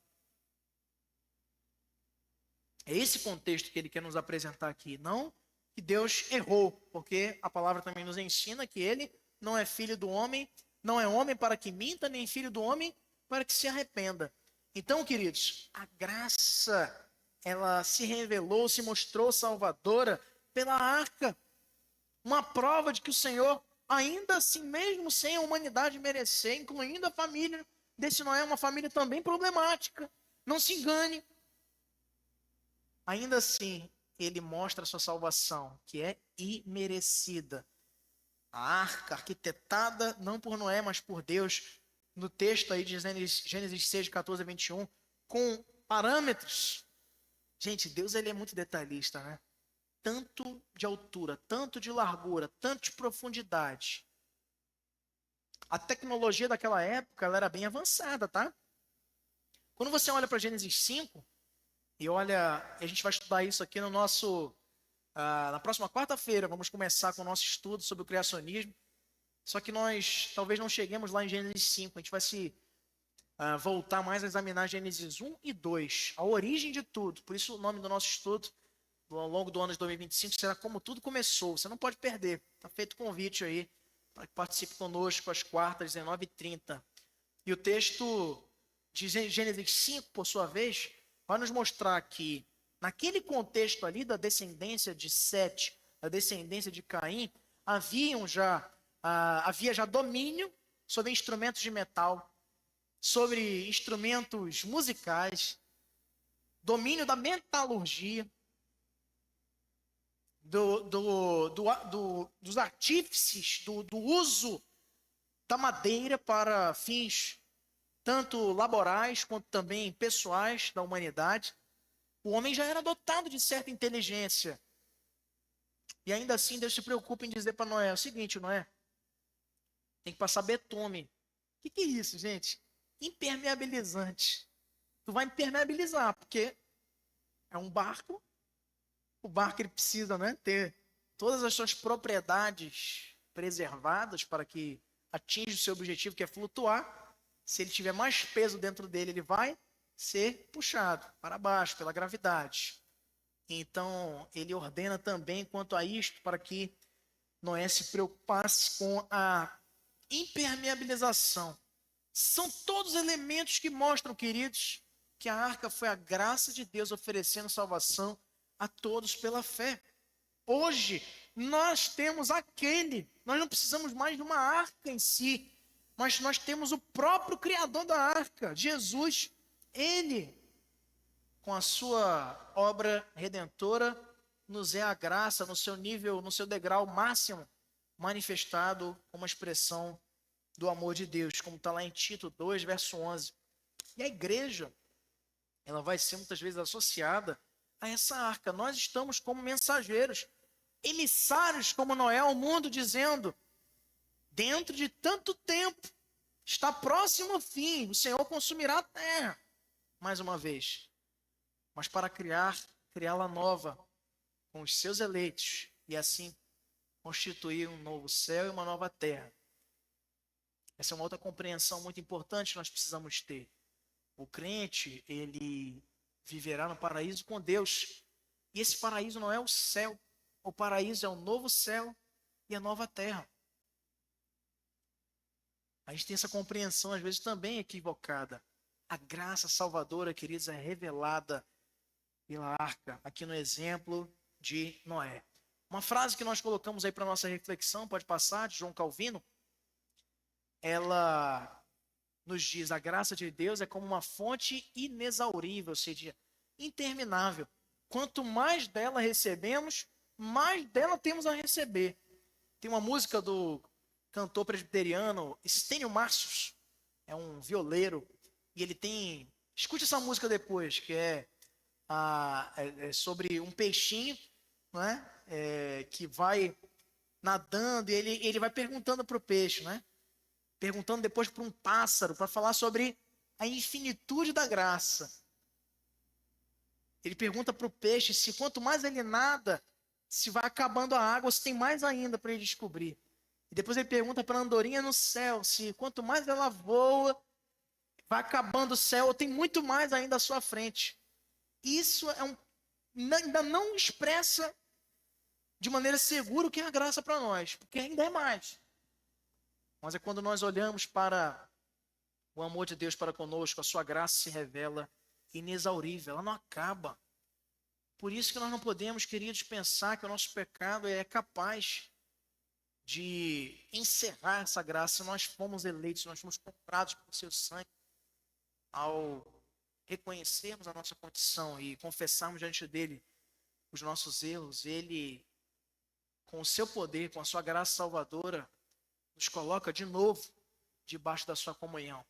É esse contexto que ele quer nos apresentar aqui, não que Deus errou, porque a palavra também nos ensina que ele não é filho do homem, não é homem para que minta, nem filho do homem para que se arrependa. Então, queridos, a graça, ela se revelou, se mostrou salvadora pela arca. Uma prova de que o Senhor, ainda assim, mesmo sem a humanidade merecer, incluindo a família desse Noé, uma família também problemática, não se engane. Ainda assim, ele mostra a sua salvação, que é imerecida. A arca arquitetada não por Noé, mas por Deus, no texto aí de Gênesis 6, 14 a 21, com parâmetros. Gente, Deus ele é muito detalhista, né? Tanto de altura, tanto de largura, tanto de profundidade. A tecnologia daquela época ela era bem avançada, tá? Quando você olha para Gênesis 5, e olha, a gente vai estudar isso aqui no nosso na próxima quarta-feira, vamos começar com o nosso estudo sobre o criacionismo. Só que nós talvez não cheguemos lá em Gênesis 5. A gente vai se voltar mais a examinar Gênesis 1 e 2, a origem de tudo. Por isso o nome do nosso estudo ao longo do ano de 2025 será Como Tudo Começou. Você não pode perder. Está feito o convite aí para que participe conosco às quartas, 19h30. E o texto de Gênesis 5, por sua vez, vai nos mostrar que naquele contexto ali da descendência de Sete, da descendência de Caim, havia já domínio sobre instrumentos de metal, sobre instrumentos musicais, domínio da metalurgia, dos artífices, do uso da madeira para fins tanto laborais quanto também pessoais da humanidade. O homem já era dotado de certa inteligência. E ainda assim Deus se preocupa em dizer para Noé o seguinte: Noé, tem que passar betume. O que é isso, gente? Impermeabilizante. Tu vai impermeabilizar, porque é um barco. O barco ele precisa, né, ter todas as suas propriedades preservadas para que atinja o seu objetivo, que é flutuar. Se ele tiver mais peso dentro dele, ele vai ser puxado para baixo pela gravidade. Então, ele ordena também quanto a isto para que Noé se preocupasse com a impermeabilização. São todos elementos que mostram, queridos, que a arca foi a graça de Deus oferecendo salvação a todos pela fé. Hoje, nós temos nós não precisamos mais de uma arca em si, mas nós temos o próprio Criador da arca, Jesus. Ele, com a sua obra redentora, nos é a graça no seu nível, no seu degrau máximo, manifestado como expressão do amor de Deus, como está lá em Tito 2, verso 11. E a igreja, ela vai ser muitas vezes associada a essa arca. Nós estamos como mensageiros. emissários como Noé ao mundo, dizendo: dentro de tanto tempo, está próximo o fim, o Senhor consumirá a terra, mais uma vez. Mas para criá-la nova, com os seus eleitos, e assim constituir um novo céu e uma nova terra. Essa é uma outra compreensão muito importante que nós precisamos ter. O crente, ele viverá no paraíso com Deus. E esse paraíso não é o céu. O paraíso é o novo céu e a nova terra. A gente tem essa compreensão, às vezes, também equivocada. A graça salvadora, queridos, é revelada pela arca, aqui no exemplo de Noé. Uma frase que nós colocamos aí para nossa reflexão, pode passar, de João Calvino. Ela nos diz: a graça de Deus é como uma fonte inexaurível, ou seja, interminável. Quanto mais dela recebemos, mais dela temos a receber. Tem uma música do cantor presbiteriano Estênio Marcius, é um violeiro, e ele tem... Escute essa música depois, que é sobre um peixinho, né, que vai nadando, e ele vai perguntando para o peixe, né? Perguntando depois para um pássaro, para falar sobre a infinitude da graça. Ele pergunta para o peixe se quanto mais ele nada, se vai acabando a água, se tem mais ainda para ele descobrir. E depois ele pergunta para a andorinha no céu, se quanto mais ela voa, vai acabando o céu, ou tem muito mais ainda à sua frente. Isso ainda não expressa de maneira segura o que é a graça para nós, porque ainda é mais. Mas é quando nós olhamos para o amor de Deus para conosco, a sua graça se revela inexaurível, ela não acaba. Por isso que nós não podemos, queridos, pensar que o nosso pecado é capaz de encerrar essa graça. Nós fomos eleitos, nós fomos comprados por seu sangue. Ao reconhecermos a nossa condição e confessarmos diante dele os nossos erros, ele, com o seu poder, com a sua graça salvadora, nos coloca de novo debaixo da sua comunhão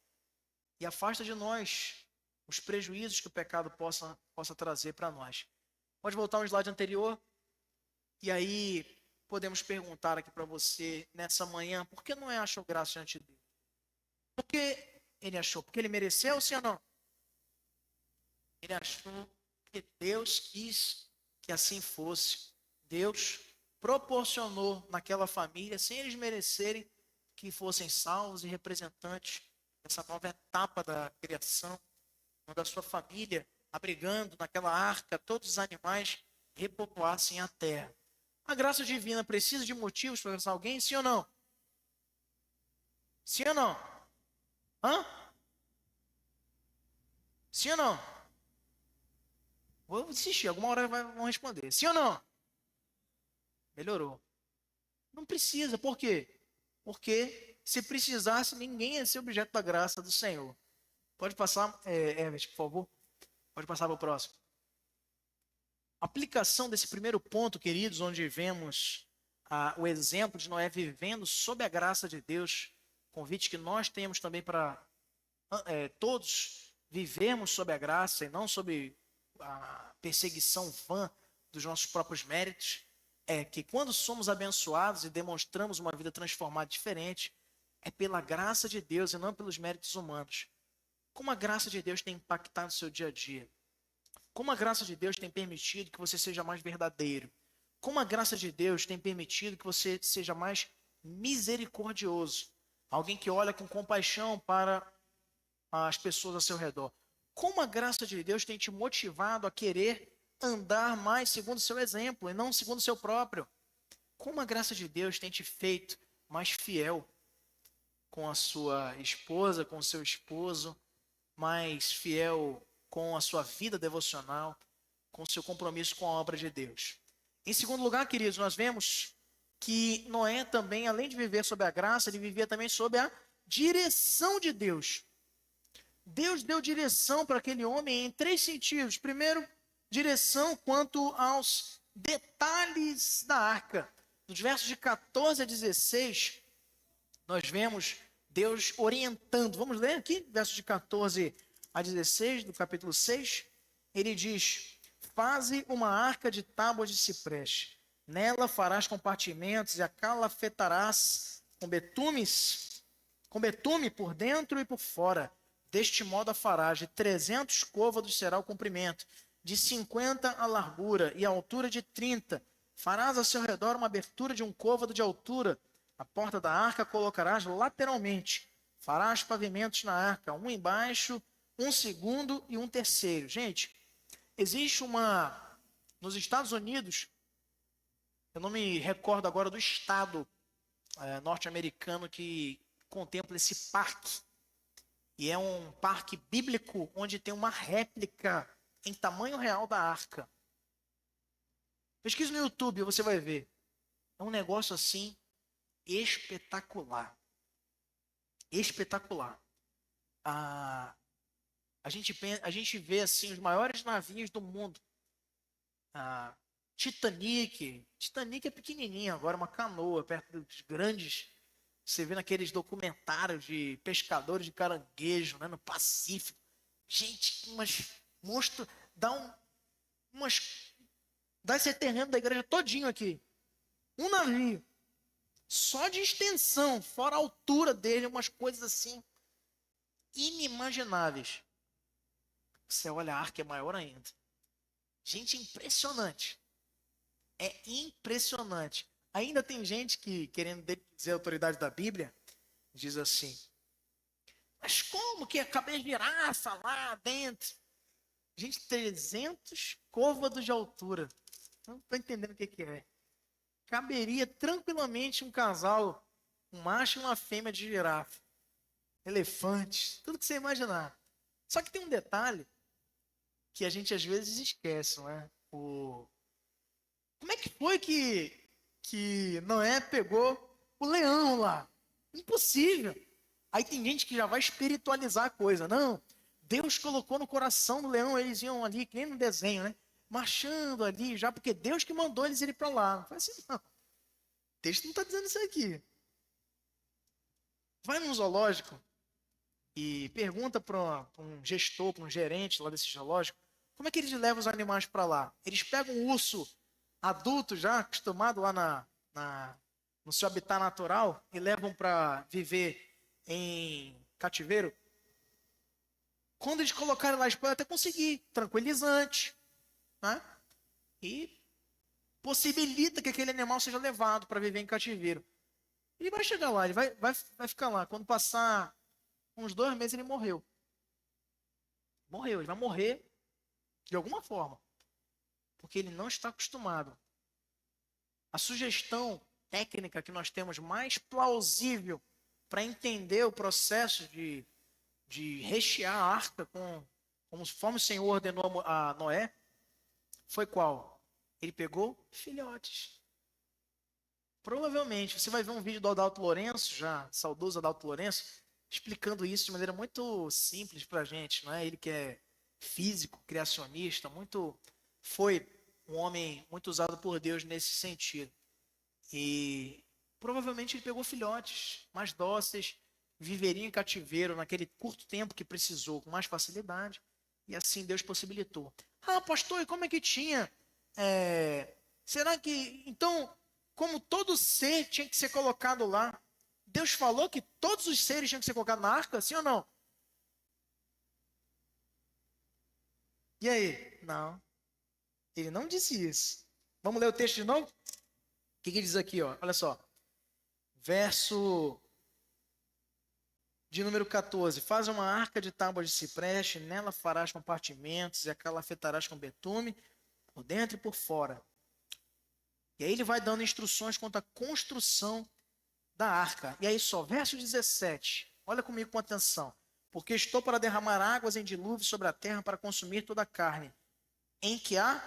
e afasta de nós os prejuízos que o pecado possa trazer para nós. Pode voltar um slide anterior? E aí podemos perguntar aqui para você nessa manhã: por que Noé achou graça diante de Deus? Por que ele achou? Porque ele mereceu, sim ou não? Ele achou que Deus quis que assim fosse. Deus proporcionou naquela família, sem eles merecerem, que fossem salvos e representantes dessa nova etapa da criação, onde a sua família, abrigando naquela arca todos os animais, repovoassem a terra. A graça divina precisa de motivos para alcançar alguém, sim ou não? Sim ou não? Hã? Sim ou não? Vou insistir, alguma hora vão responder. Sim ou não? Melhorou. Não precisa, por quê? Porque se precisasse, ninguém ia ser objeto da graça do Senhor. Pode passar, Herbert, por favor. Pode passar para o próximo. A aplicação desse primeiro ponto, queridos, onde vemos o exemplo de Noé vivendo sob a graça de Deus, convite que nós temos também para todos vivermos sob a graça e não sob a perseguição vã dos nossos próprios méritos, é que quando somos abençoados e demonstramos uma vida transformada diferente, é pela graça de Deus e não pelos méritos humanos. Como a graça de Deus tem impactado o seu dia a dia? Como a graça de Deus tem permitido que você seja mais verdadeiro? Como a graça de Deus tem permitido que você seja mais misericordioso? Alguém que olha com compaixão para as pessoas ao seu redor. Como a graça de Deus tem te motivado a querer andar mais segundo o seu exemplo e não segundo o seu próprio? Como a graça de Deus tem te feito mais fiel com a sua esposa, com o seu esposo, mais fiel com a sua vida devocional, com o seu compromisso com a obra de Deus? Em segundo lugar, queridos, nós vemos que Noé também, além de viver sob a graça, ele vivia também sob a direção de Deus. Deus deu direção para aquele homem em 3 sentidos. Primeiro, direção quanto aos detalhes da arca. Nos versos de 14 a 16, nós vemos Deus orientando. Vamos ler aqui, versos de 14 a 16, do capítulo 6. Ele diz: faze uma arca de tábuas de cipreste. Nela farás compartimentos e a calafetarás com betume por dentro e por fora. Deste modo a farás. De 300 côvados será o comprimento, de 50 a largura e a altura de 30. Farás ao seu redor uma abertura de um côvado de altura. A porta da arca colocarás lateralmente. Farás pavimentos na arca, um embaixo, um segundo e um terceiro. Gente, existe uma... Nos Estados Unidos, eu não me recordo agora do estado norte-americano que contempla esse parque. E é um parque bíblico onde tem uma réplica em tamanho real da arca. Pesquisa no YouTube, você vai ver. É um negócio assim espetacular. Espetacular. A gente vê assim os maiores navios do mundo. Titanic. Titanic é pequenininho agora, uma canoa perto dos grandes. Você vê naqueles documentários de pescadores de caranguejo, né, no Pacífico. Gente, umas monstros, dá esse terreno da igreja todinho aqui. Um navio. Só de extensão, fora a altura dele, umas coisas assim inimagináveis. Você olha, a arca é maior ainda. Gente, impressionante. É impressionante. Ainda tem gente que, querendo dizer a autoridade da Bíblia, diz assim: mas como que a cabeça de girafa lá dentro? Gente, 300 côvados de altura. Não estou entendendo o que é. Caberia tranquilamente um casal, um macho e uma fêmea de girafa. Elefantes, tudo que você imaginar. Só que tem um detalhe que a gente às vezes esquece, não é? Como é que foi que Noé pegou o leão lá? Impossível. Aí tem gente que já vai espiritualizar a coisa. Não, Deus colocou no coração do leão, eles iam ali, que nem no desenho, né? Marchando ali, já porque Deus que mandou eles irem para lá. Não foi assim, não. O texto não está dizendo isso aqui. Vai num zoológico e pergunta para um gestor, para um gerente lá desse zoológico, como é que eles levam os animais para lá? Eles pegam um urso adulto já, acostumado lá no seu habitat natural, e levam para viver em cativeiro? Quando eles colocarem lá, eles podem até conseguir, tranquilizante, né? E possibilita que aquele animal seja levado para viver em cativeiro. Ele vai chegar lá, ele vai ficar lá. Quando passar uns 2 meses, ele morreu. Morreu, ele vai morrer de alguma forma. Porque ele não está acostumado. A sugestão técnica que nós temos mais plausível para entender o processo de rechear a arca conforme o Senhor ordenou a Noé, foi qual? Ele pegou filhotes. Provavelmente, você vai ver um vídeo do Adalto Lourenço, já saudoso Adalto Lourenço, explicando isso de maneira muito simples para a gente, não é? Ele que é físico, criacionista, foi um homem muito usado por Deus nesse sentido. E provavelmente ele pegou filhotes mais dóceis, viveriam em cativeiro naquele curto tempo que precisou, com mais facilidade, e assim Deus possibilitou. Ah, pastor, e como é que tinha? Será que, então, como todo ser tinha que ser colocado lá, Deus falou que todos os seres tinham que ser colocados na arca, sim ou não? E aí? Não, ele não disse isso. Vamos ler o texto de novo? O que diz aqui, ó? Olha só. Verso de número 14. Faz uma arca de tábuas de cipreste, nela farás compartimentos e a calafetarás com betume, por dentro e por fora. E aí ele vai dando instruções quanto à construção da arca. E aí só, verso 17. Olha comigo com atenção. Porque estou para derramar águas em dilúvio sobre a terra para consumir toda a carne, em que há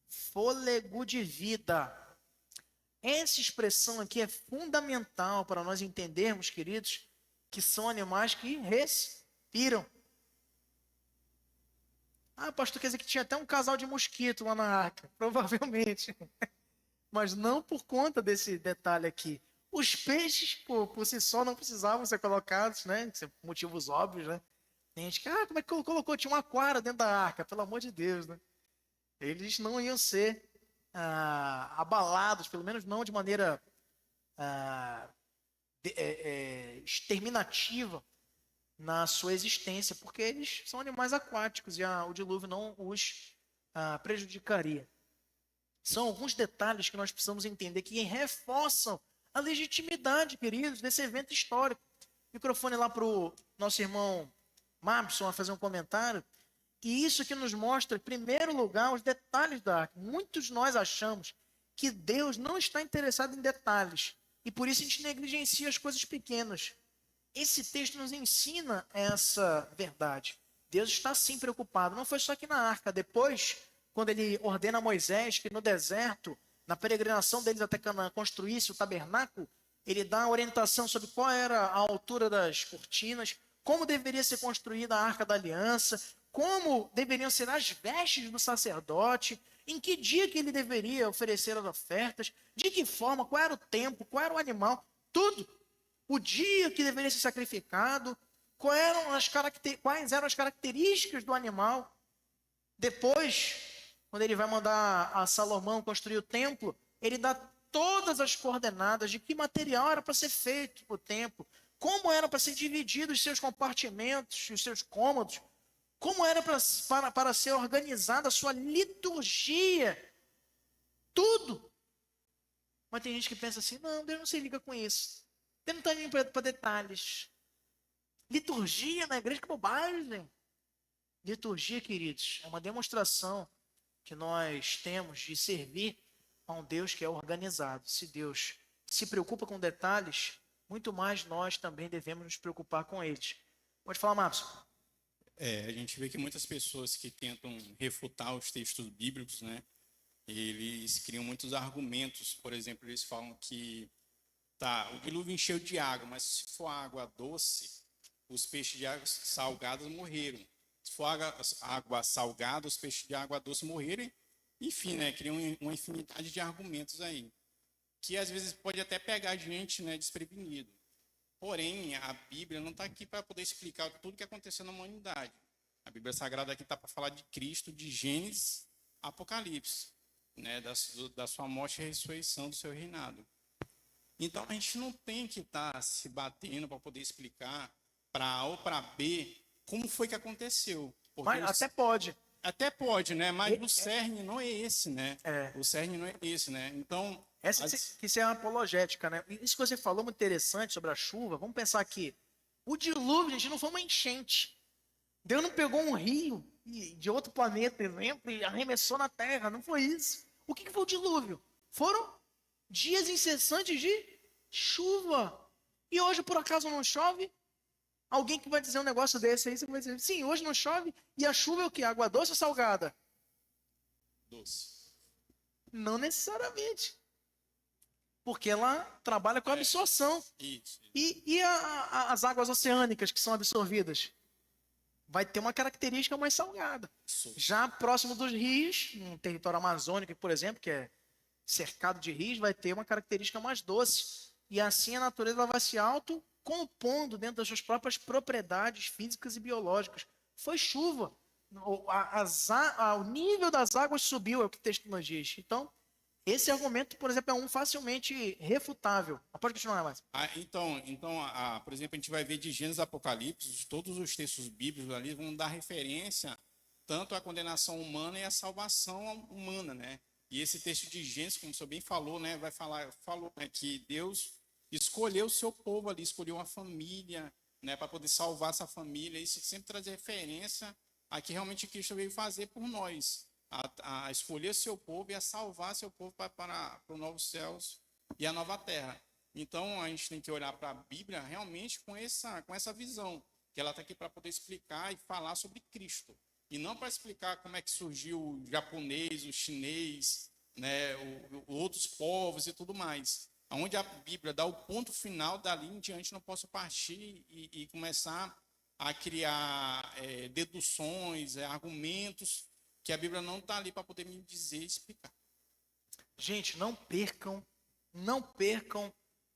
fôlego de vida. Essa expressão aqui é fundamental para nós entendermos, queridos, que são animais que respiram. Ah, pastor, quer dizer que tinha até um casal de mosquito lá na arca. Provavelmente. Mas não por conta desse detalhe aqui. Os peixes, por si só, não precisavam ser colocados, né? Motivos óbvios, né? Tem gente que, como é que colocou? Tinha um aquário dentro da arca, pelo amor de Deus, né? Eles não iam ser abalados, pelo menos não de maneira exterminativa na sua existência, porque eles são animais aquáticos e o dilúvio não os prejudicaria. São alguns detalhes que nós precisamos entender que reforçam a legitimidade, queridos, desse evento histórico. Microfone lá para o nosso irmão Mabson a fazer um comentário. E isso que nos mostra, em primeiro lugar, os detalhes da arca. Muitos de nós achamos que Deus não está interessado em detalhes. E por isso a gente negligencia as coisas pequenas. Esse texto nos ensina essa verdade. Deus está sim preocupado. Não foi só aqui na arca. Depois, quando ele ordena a Moisés que no deserto, na peregrinação deles até Canaã, construísse o tabernáculo, ele dá a orientação sobre qual era a altura das cortinas, como deveria ser construída a arca da aliança, como deveriam ser as vestes do sacerdote, em que dia que ele deveria oferecer as ofertas, de que forma, qual era o tempo, qual era o animal, tudo. O dia que deveria ser sacrificado, quais eram as características do animal. Depois, quando ele vai mandar a Salomão construir o templo, ele dá todas as coordenadas de que material era para ser feito o templo, como era para ser dividido os seus compartimentos, os seus cômodos, como era para ser organizada a sua liturgia, tudo. Mas tem gente que pensa assim, não, Deus não se liga com isso. Deus não está indo para detalhes. Liturgia na igreja, que bobagem. Liturgia, queridos, é uma demonstração que nós temos de servir a um Deus que é organizado. Se Deus se preocupa com detalhes, muito mais nós também devemos nos preocupar com eles. Pode falar, Márcio. A gente vê que muitas pessoas que tentam refutar os textos bíblicos, né, eles criam muitos argumentos. Por exemplo, eles falam que o dilúvio encheu de água, mas se for água doce, os peixes de água salgadas morreram. Se for água salgada, os peixes de água doce morreram. Enfim, né, criam uma infinidade de argumentos aí, que às vezes pode até pegar a gente, né, desprevenido. Porém, a Bíblia não está aqui para poder explicar tudo o que aconteceu na humanidade. A Bíblia Sagrada aqui está para falar de Cristo, de Gênesis, Apocalipse, né, da sua morte e ressurreição, do seu reinado. Então, a gente não tem que estar se batendo para poder explicar para A ou para B como foi que aconteceu. Mas até pode. Até pode, né? Mas o cerne não é esse, né? O cerne não é esse, né? Então... Isso é uma apologética, né? Isso que você falou muito interessante sobre a chuva. Vamos pensar aqui. O dilúvio, gente, não foi uma enchente. Deus não pegou um rio de outro planeta, exemplo, e arremessou na terra. Não foi isso. O que foi o dilúvio? Foram dias incessantes de chuva. E hoje, por acaso, não chove? Alguém que vai dizer um negócio desse aí, você vai dizer, sim, hoje não chove. E a chuva é o quê? Água doce ou salgada? Doce. Não necessariamente. Porque ela trabalha com absorção. Isso. E as águas oceânicas que são absorvidas? Vai ter uma característica mais salgada. Já próximo dos rios, no território amazônico, por exemplo, que é cercado de rios, vai ter uma característica mais doce. E assim a natureza vai se autocompondo dentro das suas próprias propriedades físicas e biológicas. Foi chuva. O nível das águas subiu, é o que o texto nos diz. Então, esse argumento, por exemplo, é um facilmente refutável. Pode continuar mais. Por exemplo, a gente vai ver de Gênesis Apocalipse, todos os textos bíblicos ali vão dar referência tanto à condenação humana e à salvação humana, né? E esse texto de Gênesis, como o senhor bem falou, né, falou, né, que Deus escolheu o seu povo ali, escolheu uma família, né, para poder salvar essa família. Isso sempre traz referência a que realmente Cristo veio fazer por nós. A escolher seu povo e a salvar seu povo para os novos céus e a nova terra. Então, a gente tem que olhar para a Bíblia realmente com essa visão, que ela está aqui para poder explicar e falar sobre Cristo. E não para explicar como é que surgiu o japonês, o chinês, né, outros povos e tudo mais. Onde a Bíblia dá o ponto final, dali em diante não posso partir e começar a criar deduções, argumentos, que a Bíblia não está ali para poder me dizer e explicar. Gente, não percam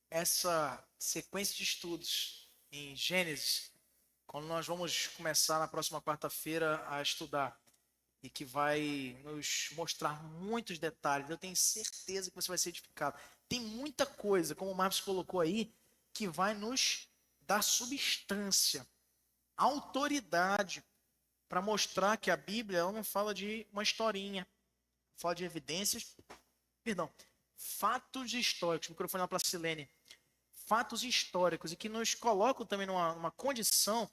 essa sequência de estudos em Gênesis, quando nós vamos começar na próxima quarta-feira a estudar. e que vai nos mostrar muitos detalhes. Eu tenho certeza que você vai ser edificado. Tem muita coisa, como o Marcos colocou aí, que vai nos dar substância, autoridade, para mostrar que a Bíblia ela não fala de uma historinha, fala de evidências, perdão, fatos históricos. O microfone lá para a Silene. Fatos históricos e que nos colocam também numa condição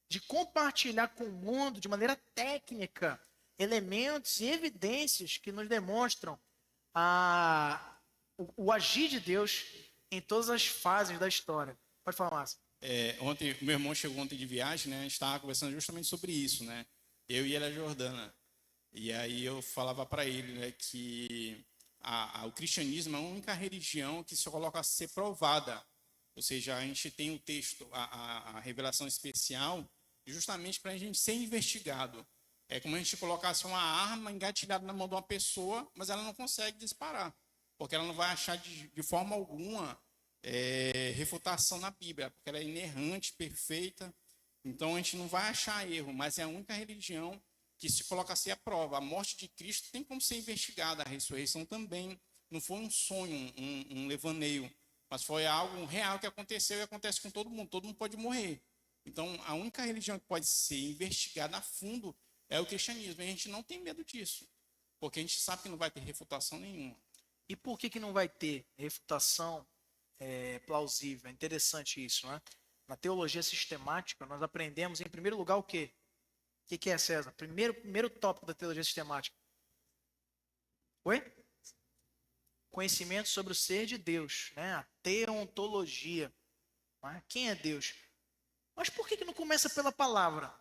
de compartilhar com o mundo de maneira técnica elementos e evidências que nos demonstram o agir de Deus em todas as fases da história. Pode falar, Márcio. Ontem, meu irmão chegou ontem de viagem, né? A gente estava conversando justamente sobre isso, né? Eu e ela Jordana. E aí eu falava para ele, né, que o cristianismo é a única religião que se coloca a ser provada. Ou seja, a gente tem o texto, a revelação especial, justamente para a gente ser investigado. É como a gente colocasse uma arma engatilhada na mão de uma pessoa, mas ela não consegue disparar, porque ela não vai achar de forma alguma refutação na Bíblia, porque ela é inerrante, perfeita. Então a gente não vai achar erro, mas é a única religião que se coloca assim à prova. A morte de Cristo tem como ser investigada, a ressurreição também. Não foi um sonho, um devaneio, mas foi algo real que aconteceu e acontece com todo mundo pode morrer. Então a única religião que pode ser investigada a fundo é o cristianismo, e a gente não tem medo disso, porque a gente sabe que não vai ter refutação nenhuma. E por que não vai ter refutação plausível? É interessante isso, né? Na teologia sistemática, nós aprendemos, em primeiro lugar, o quê? O que é, César? Primeiro tópico da teologia sistemática. Oi? Conhecimento sobre o ser de Deus, né? A teontologia. Né? Quem é Deus? Mas por que não começa pela palavra?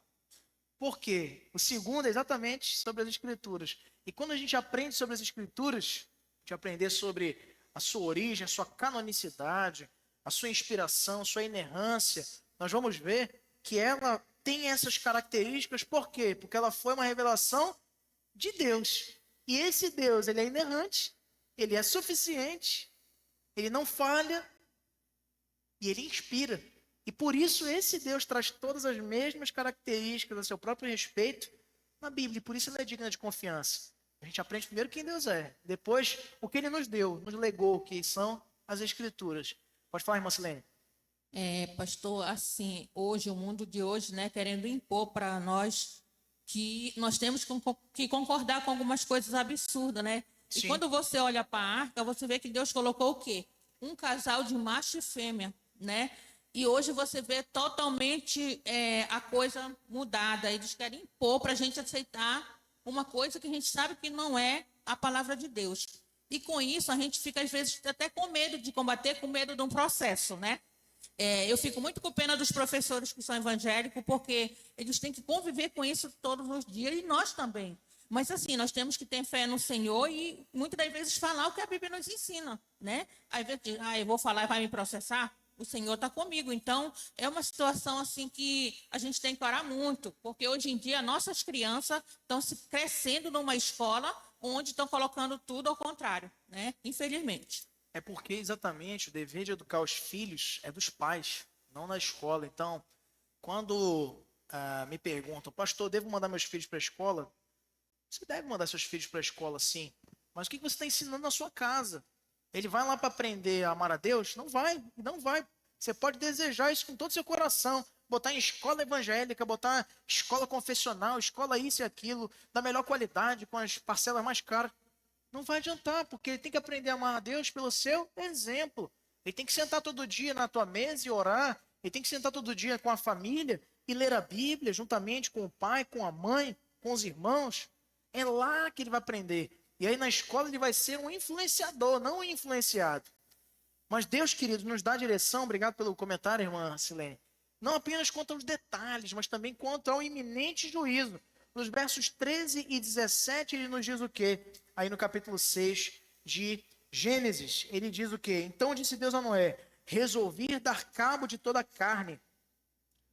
Por quê? O segundo é exatamente sobre as Escrituras. E quando a gente aprende sobre as Escrituras, a gente aprender sobre a sua origem, a sua canonicidade, a sua inspiração, a sua inerrância, nós vamos ver que ela tem essas características. Por quê? Porque ela foi uma revelação de Deus. E esse Deus, ele é inerrante, ele é suficiente, ele não falha e ele inspira. E por isso esse Deus traz todas as mesmas características a seu próprio respeito na Bíblia. E por isso ele é digno de confiança. A gente aprende primeiro quem Deus é. Depois, o que ele nos deu, nos legou, que são as Escrituras. Pode falar, irmã Silene. Pastor, assim, hoje, o mundo de hoje, né, querendo impor para nós que nós temos que concordar com algumas coisas absurdas, né? Sim. E quando você olha para a arca, você vê que Deus colocou o quê? Um casal de macho e fêmea, né? E hoje você vê totalmente a coisa mudada. Eles querem impor para a gente aceitar uma coisa que a gente sabe que não é a palavra de Deus. E com isso a gente fica, às vezes, até com medo de combater, com medo de um processo, né? Eu fico muito com pena dos professores que são evangélicos, porque eles têm que conviver com isso todos os dias, e nós também. Mas assim, nós temos que ter fé no Senhor e muitas das vezes falar o que a Bíblia nos ensina, né? Às vezes, eu vou falar e vai me processar. O Senhor está comigo. Então, é uma situação assim que a gente tem que orar muito, porque hoje em dia nossas crianças estão se crescendo numa escola onde estão colocando tudo ao contrário, né? Infelizmente. É porque exatamente o dever de educar os filhos é dos pais, não na escola. Então, quando me perguntam, pastor, devo mandar meus filhos para a escola? Você deve mandar seus filhos para a escola, sim. Mas o que você está ensinando na sua casa? Ele vai lá para aprender a amar a Deus? Não vai, não vai. Você pode desejar isso com todo o seu coração. Botar em escola evangélica, botar escola confessional, escola isso e aquilo, da melhor qualidade, com as parcelas mais caras. Não vai adiantar, porque ele tem que aprender a amar a Deus pelo seu exemplo. Ele tem que sentar todo dia na tua mesa e orar. Ele tem que sentar todo dia com a família e ler a Bíblia, juntamente com o pai, com a mãe, com os irmãos. É lá que ele vai aprender. E aí na escola ele vai ser um influenciador, não um influenciado. Mas Deus, querido, nos dá direção. Obrigado pelo comentário, irmã Silene. Não apenas quanto aos detalhes, mas também quanto ao iminente juízo. Nos versos 13 e 17, ele nos diz o quê? Aí no capítulo 6 de Gênesis, ele diz o quê? Então disse Deus a Noé, resolvi dar cabo de toda a carne,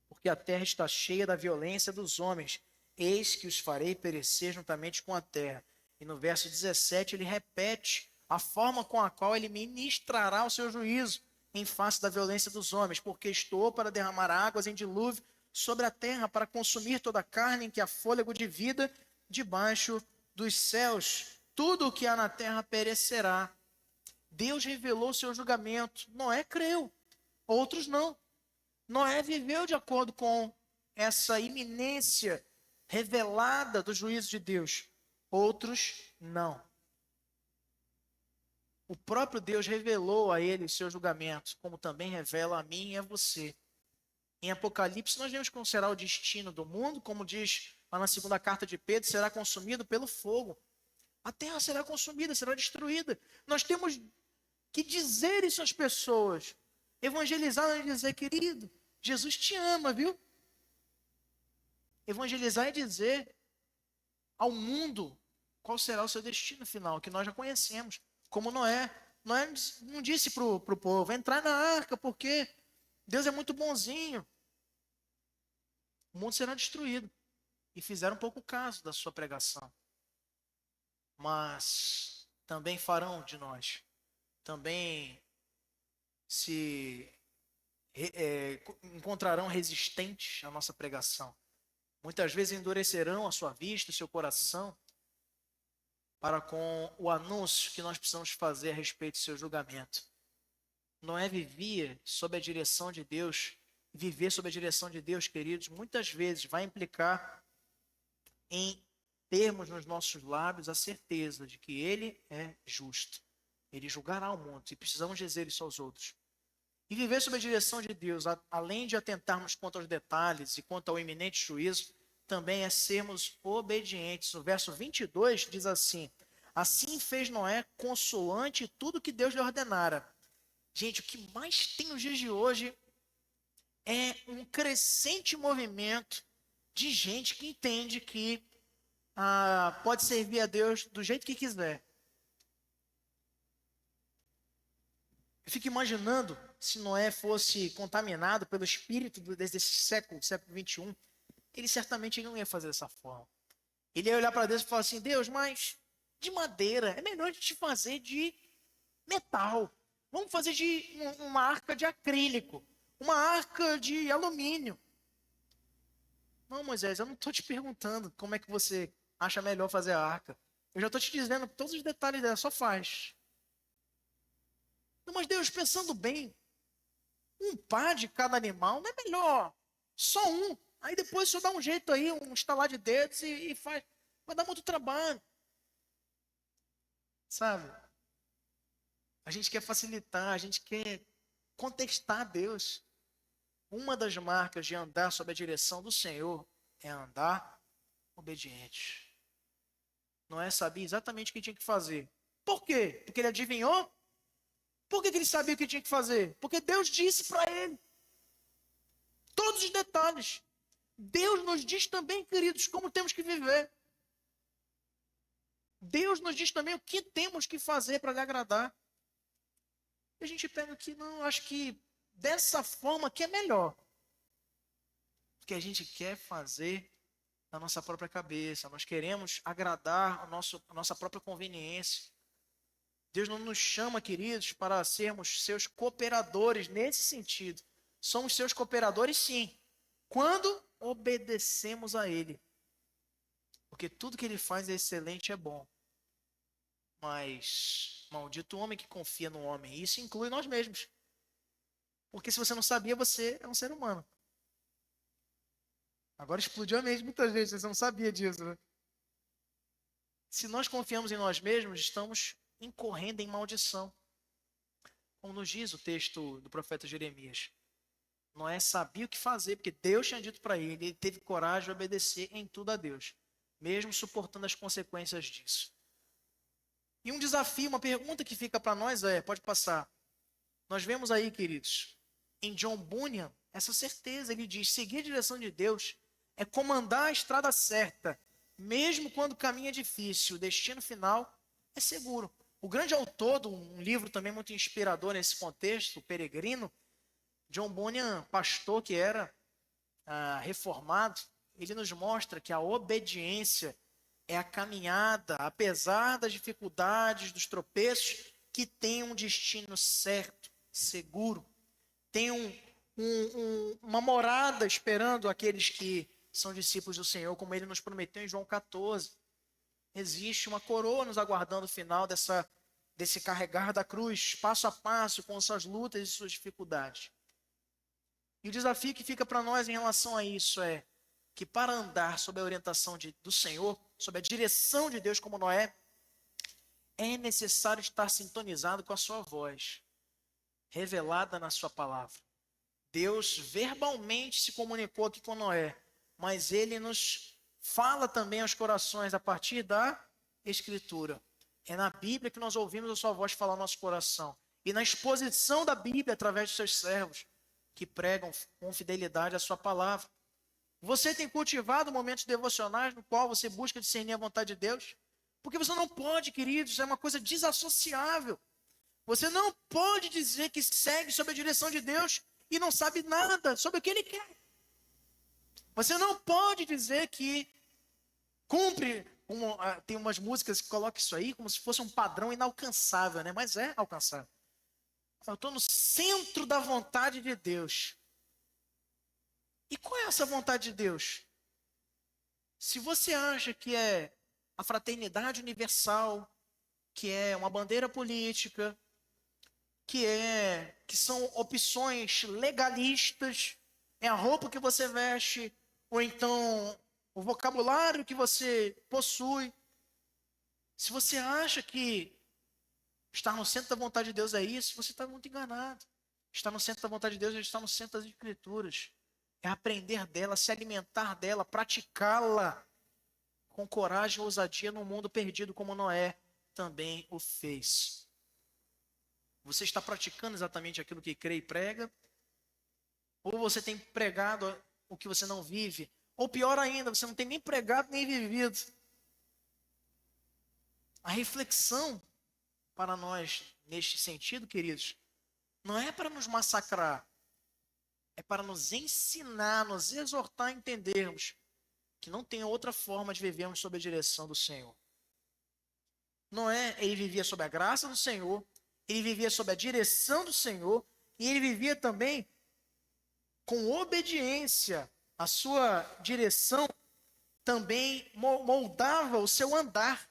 porque a terra está cheia da violência dos homens. Eis que os farei perecer juntamente com a terra. E no verso 17 ele repete a forma com a qual ele ministrará o seu juízo em face da violência dos homens, porque estou para derramar águas em dilúvio sobre a terra, para consumir toda a carne em que há fôlego de vida, debaixo dos céus. Tudo o que há na terra perecerá. Deus revelou seu julgamento. Noé creu, outros não. Noé viveu de acordo com essa iminência revelada do juízo de Deus. Outros não. O próprio Deus revelou a ele seu julgamento, como também revela a mim e a você. Em Apocalipse, nós vemos como será o destino do mundo, como diz lá na segunda carta de Pedro, será consumido pelo fogo. A terra será consumida, será destruída. Nós temos que dizer isso às pessoas. Evangelizar e dizer, querido, Jesus te ama, viu? Evangelizar e dizer ao mundo qual será o seu destino final, que nós já conhecemos, como Noé. Noé não disse para o povo, entrar na arca, porque Deus é muito bonzinho. O mundo será destruído. E fizeram um pouco caso da sua pregação. Mas também farão de nós. Também se encontrarão resistentes à nossa pregação. Muitas vezes endurecerão a sua vista, o seu coração, para com o anúncio que nós precisamos fazer a respeito do seu julgamento. Noé vivia sob a direção de Deus. Viver sob a direção de Deus, queridos, muitas vezes vai implicar em termos nos nossos lábios a certeza de que Ele é justo. Ele julgará o mundo e precisamos dizer isso aos outros. E viver sob a direção de Deus, além de atentarmos quanto aos detalhes e quanto ao iminente juízo, também é sermos obedientes. O verso 22 diz assim: assim fez Noé consoante tudo que Deus lhe ordenara. Gente, o que mais tem nos dias de hoje é um crescente movimento de gente que entende que pode servir a Deus do jeito que quiser. Eu fico imaginando se Noé fosse contaminado pelo espírito desse século XXI, ele certamente não ia fazer dessa forma. Ele ia olhar para Deus e falar assim, Deus, mas de madeira, é melhor a gente fazer de metal. Vamos fazer de uma arca de acrílico, uma arca de alumínio. Não, Moisés, eu não estou te perguntando como é que você acha melhor fazer a arca. Eu já estou te dizendo todos os detalhes dela, só faz. Não, mas Deus, pensando bem, um par de cada animal não é melhor. Só um. Aí depois só dá um jeito aí, um estalar de dedos e faz. Vai dar muito trabalho. Sabe? A gente quer facilitar, a gente quer contestar a Deus. Uma das marcas de andar sob a direção do Senhor é andar obediente. Noé sabia exatamente o que tinha que fazer. Por quê? Porque ele adivinhou? Por que ele sabia o que tinha que fazer? Porque Deus disse para ele. Todos os detalhes. Deus nos diz também, queridos, como temos que viver. Deus nos diz também o que temos que fazer para lhe agradar. E a gente pega aqui, não, acho que dessa forma que é melhor. Porque a gente quer fazer na nossa própria cabeça. Nós queremos agradar a nossa própria conveniência. Deus não nos chama, queridos, para sermos seus cooperadores nesse sentido. Somos seus cooperadores, sim, quando obedecemos a Ele. Porque tudo que Ele faz é excelente e é bom. Mas maldito o homem que confia no homem. E isso inclui nós mesmos. Porque se você não sabia, você é um ser humano. Agora explodiu a mente muitas vezes, você não sabia disso, né? Se nós confiamos em nós mesmos, estamos incorrendo em maldição. Como nos diz o texto do profeta Jeremias. Noé sabia o que fazer, porque Deus tinha dito para ele, ele teve coragem de obedecer em tudo a Deus, mesmo suportando as consequências disso. E um desafio, uma pergunta que fica para nós pode passar. Nós vemos aí, queridos, em John Bunyan, essa certeza, ele diz, seguir a direção de Deus é comandar a estrada certa, mesmo quando o caminho é difícil, o destino final é seguro. O grande autor de um livro também muito inspirador nesse contexto, O Peregrino, John Bunyan, pastor que era reformado, ele nos mostra que a obediência é a caminhada, apesar das dificuldades, dos tropeços, que tem um destino certo, seguro. Tem uma morada esperando aqueles que são discípulos do Senhor, como ele nos prometeu em João 14. Existe uma coroa nos aguardando no final desse carregar da cruz, passo a passo, com suas lutas e suas dificuldades. E o desafio que fica para nós em relação a isso é que para andar sob a orientação do Senhor, sob a direção de Deus como Noé, é necessário estar sintonizado com a sua voz, revelada na sua palavra. Deus verbalmente se comunicou aqui com Noé, mas ele nos fala também aos corações a partir da Escritura. É na Bíblia que nós ouvimos a sua voz falar no nosso coração. E na exposição da Bíblia, através dos seus servos, que pregam com fidelidade a sua palavra. Você tem cultivado momentos devocionais no qual você busca discernir a vontade de Deus? Porque você não pode, queridos, é uma coisa desassociável. Você não pode dizer que segue sob a direção de Deus e não sabe nada sobre o que Ele quer. Você não pode dizer que cumpre, tem umas músicas que colocam isso aí como se fosse um padrão inalcançável, né? Mas é alcançável. Eu estou no centro da vontade de Deus. E qual é essa vontade de Deus? Se você acha que é a fraternidade universal, que é uma bandeira política, que são opções legalistas, é a roupa que você veste, ou então o vocabulário que você possui. Se você acha que estar no centro da vontade de Deus é isso, você está muito enganado. Estar no centro da vontade de Deus é estar no centro das Escrituras. É aprender dela, se alimentar dela, praticá-la com coragem e ousadia num mundo perdido como Noé também o fez. Você está praticando exatamente aquilo que crê e prega? Ou você tem pregado o que você não vive? Ou pior ainda, você não tem nem pregado nem vivido? A reflexão para nós, neste sentido, queridos, não é para nos massacrar, é para nos ensinar, nos exortar a entendermos que não tem outra forma de vivermos sob a direção do Senhor. Noé, ele vivia sob a graça do Senhor, ele vivia sob a direção do Senhor, e ele vivia também com obediência. A sua direção também moldava o seu andar.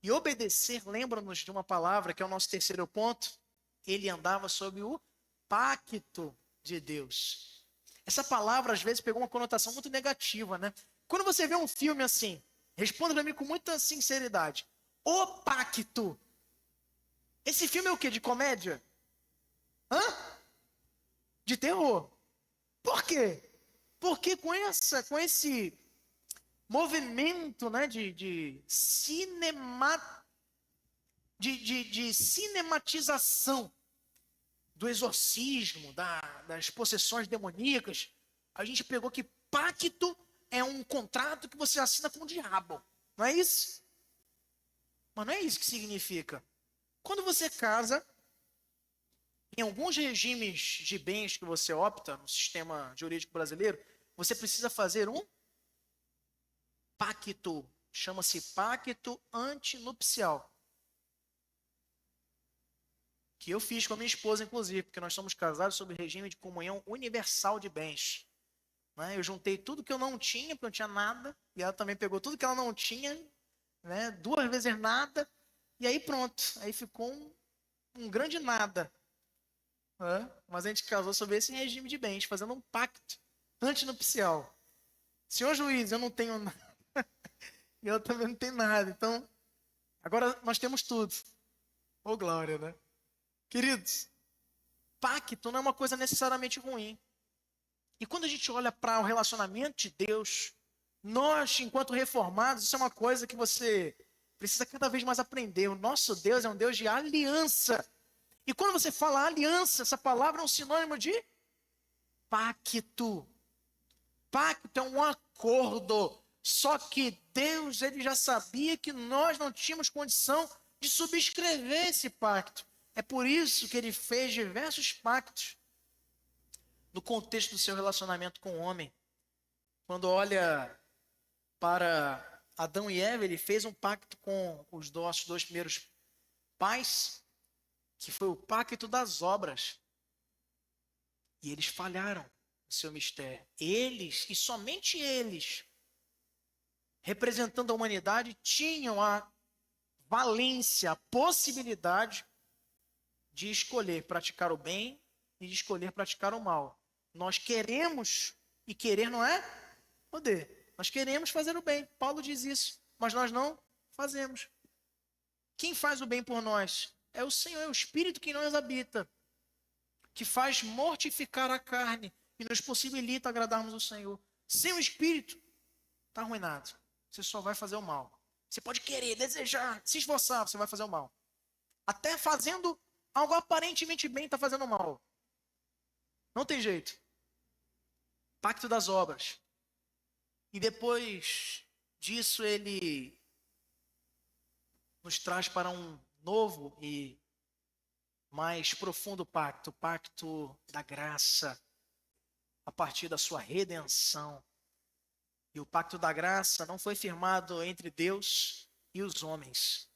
E obedecer, lembra-nos de uma palavra que é o nosso terceiro ponto. Ele andava sob o pacto de Deus. Essa palavra às vezes pegou uma conotação muito negativa, né? Quando você vê um filme assim, responda para mim com muita sinceridade. O Pacto. Esse filme é o quê? De comédia? Hã? De terror. Por quê? Porque com esse movimento, né, de cinematização do exorcismo, das possessões demoníacas, a gente pegou que pacto é um contrato que você assina com o diabo. Não é isso? Mas não é isso que significa. Quando você casa, em alguns regimes de bens que você opta no sistema jurídico brasileiro, você precisa fazer um pacto. Chama-se pacto antinupcial. Que eu fiz com a minha esposa, inclusive, porque nós somos casados sob regime de comunhão universal de bens. Né? Eu juntei tudo que eu não tinha, porque eu não tinha nada, e ela também pegou tudo que ela não tinha, né? 2 vezes nada, e aí pronto. Aí ficou um grande nada. Né? Mas a gente casou sob esse regime de bens, fazendo um pacto antinupcial. Senhor juiz, eu não tenho nada, e ela também não tem nada. Então, agora nós temos tudo. Ô glória, né? Queridos, pacto não é uma coisa necessariamente ruim. E quando a gente olha para o relacionamento de Deus, nós, enquanto reformados, isso é uma coisa que você precisa cada vez mais aprender. O nosso Deus é um Deus de aliança. E quando você fala aliança, essa palavra é um sinônimo de pacto. Pacto é um acordo. Só que Deus, ele já sabia que nós não tínhamos condição de subscrever esse pacto. É por isso que ele fez diversos pactos no contexto do seu relacionamento com o homem. Quando olha para Adão e Eva, ele fez um pacto com os nossos 2 primeiros pais, que foi o pacto das obras. E eles falharam. o seu mistério. Eles, e somente eles, representando a humanidade, tinham a valência, a possibilidade de escolher praticar o bem e de escolher praticar o mal. Nós queremos, e querer não é poder. Nós queremos fazer o bem. Paulo diz isso, mas nós não fazemos. Quem faz o bem por nós? É o Senhor, é o Espírito que em nós habita, que faz mortificar a carne e nos possibilita agradarmos o Senhor. Sem o Espírito, está arruinado. Você só vai fazer o mal. Você pode querer, desejar, se esforçar, você vai fazer o mal. Até fazendo algo aparentemente bem, está fazendo mal. Não tem jeito. Pacto das obras. E depois disso ele nos traz para um novo e mais profundo pacto, o pacto da graça, a partir da sua redenção. E o pacto da graça não foi firmado entre Deus e os homens,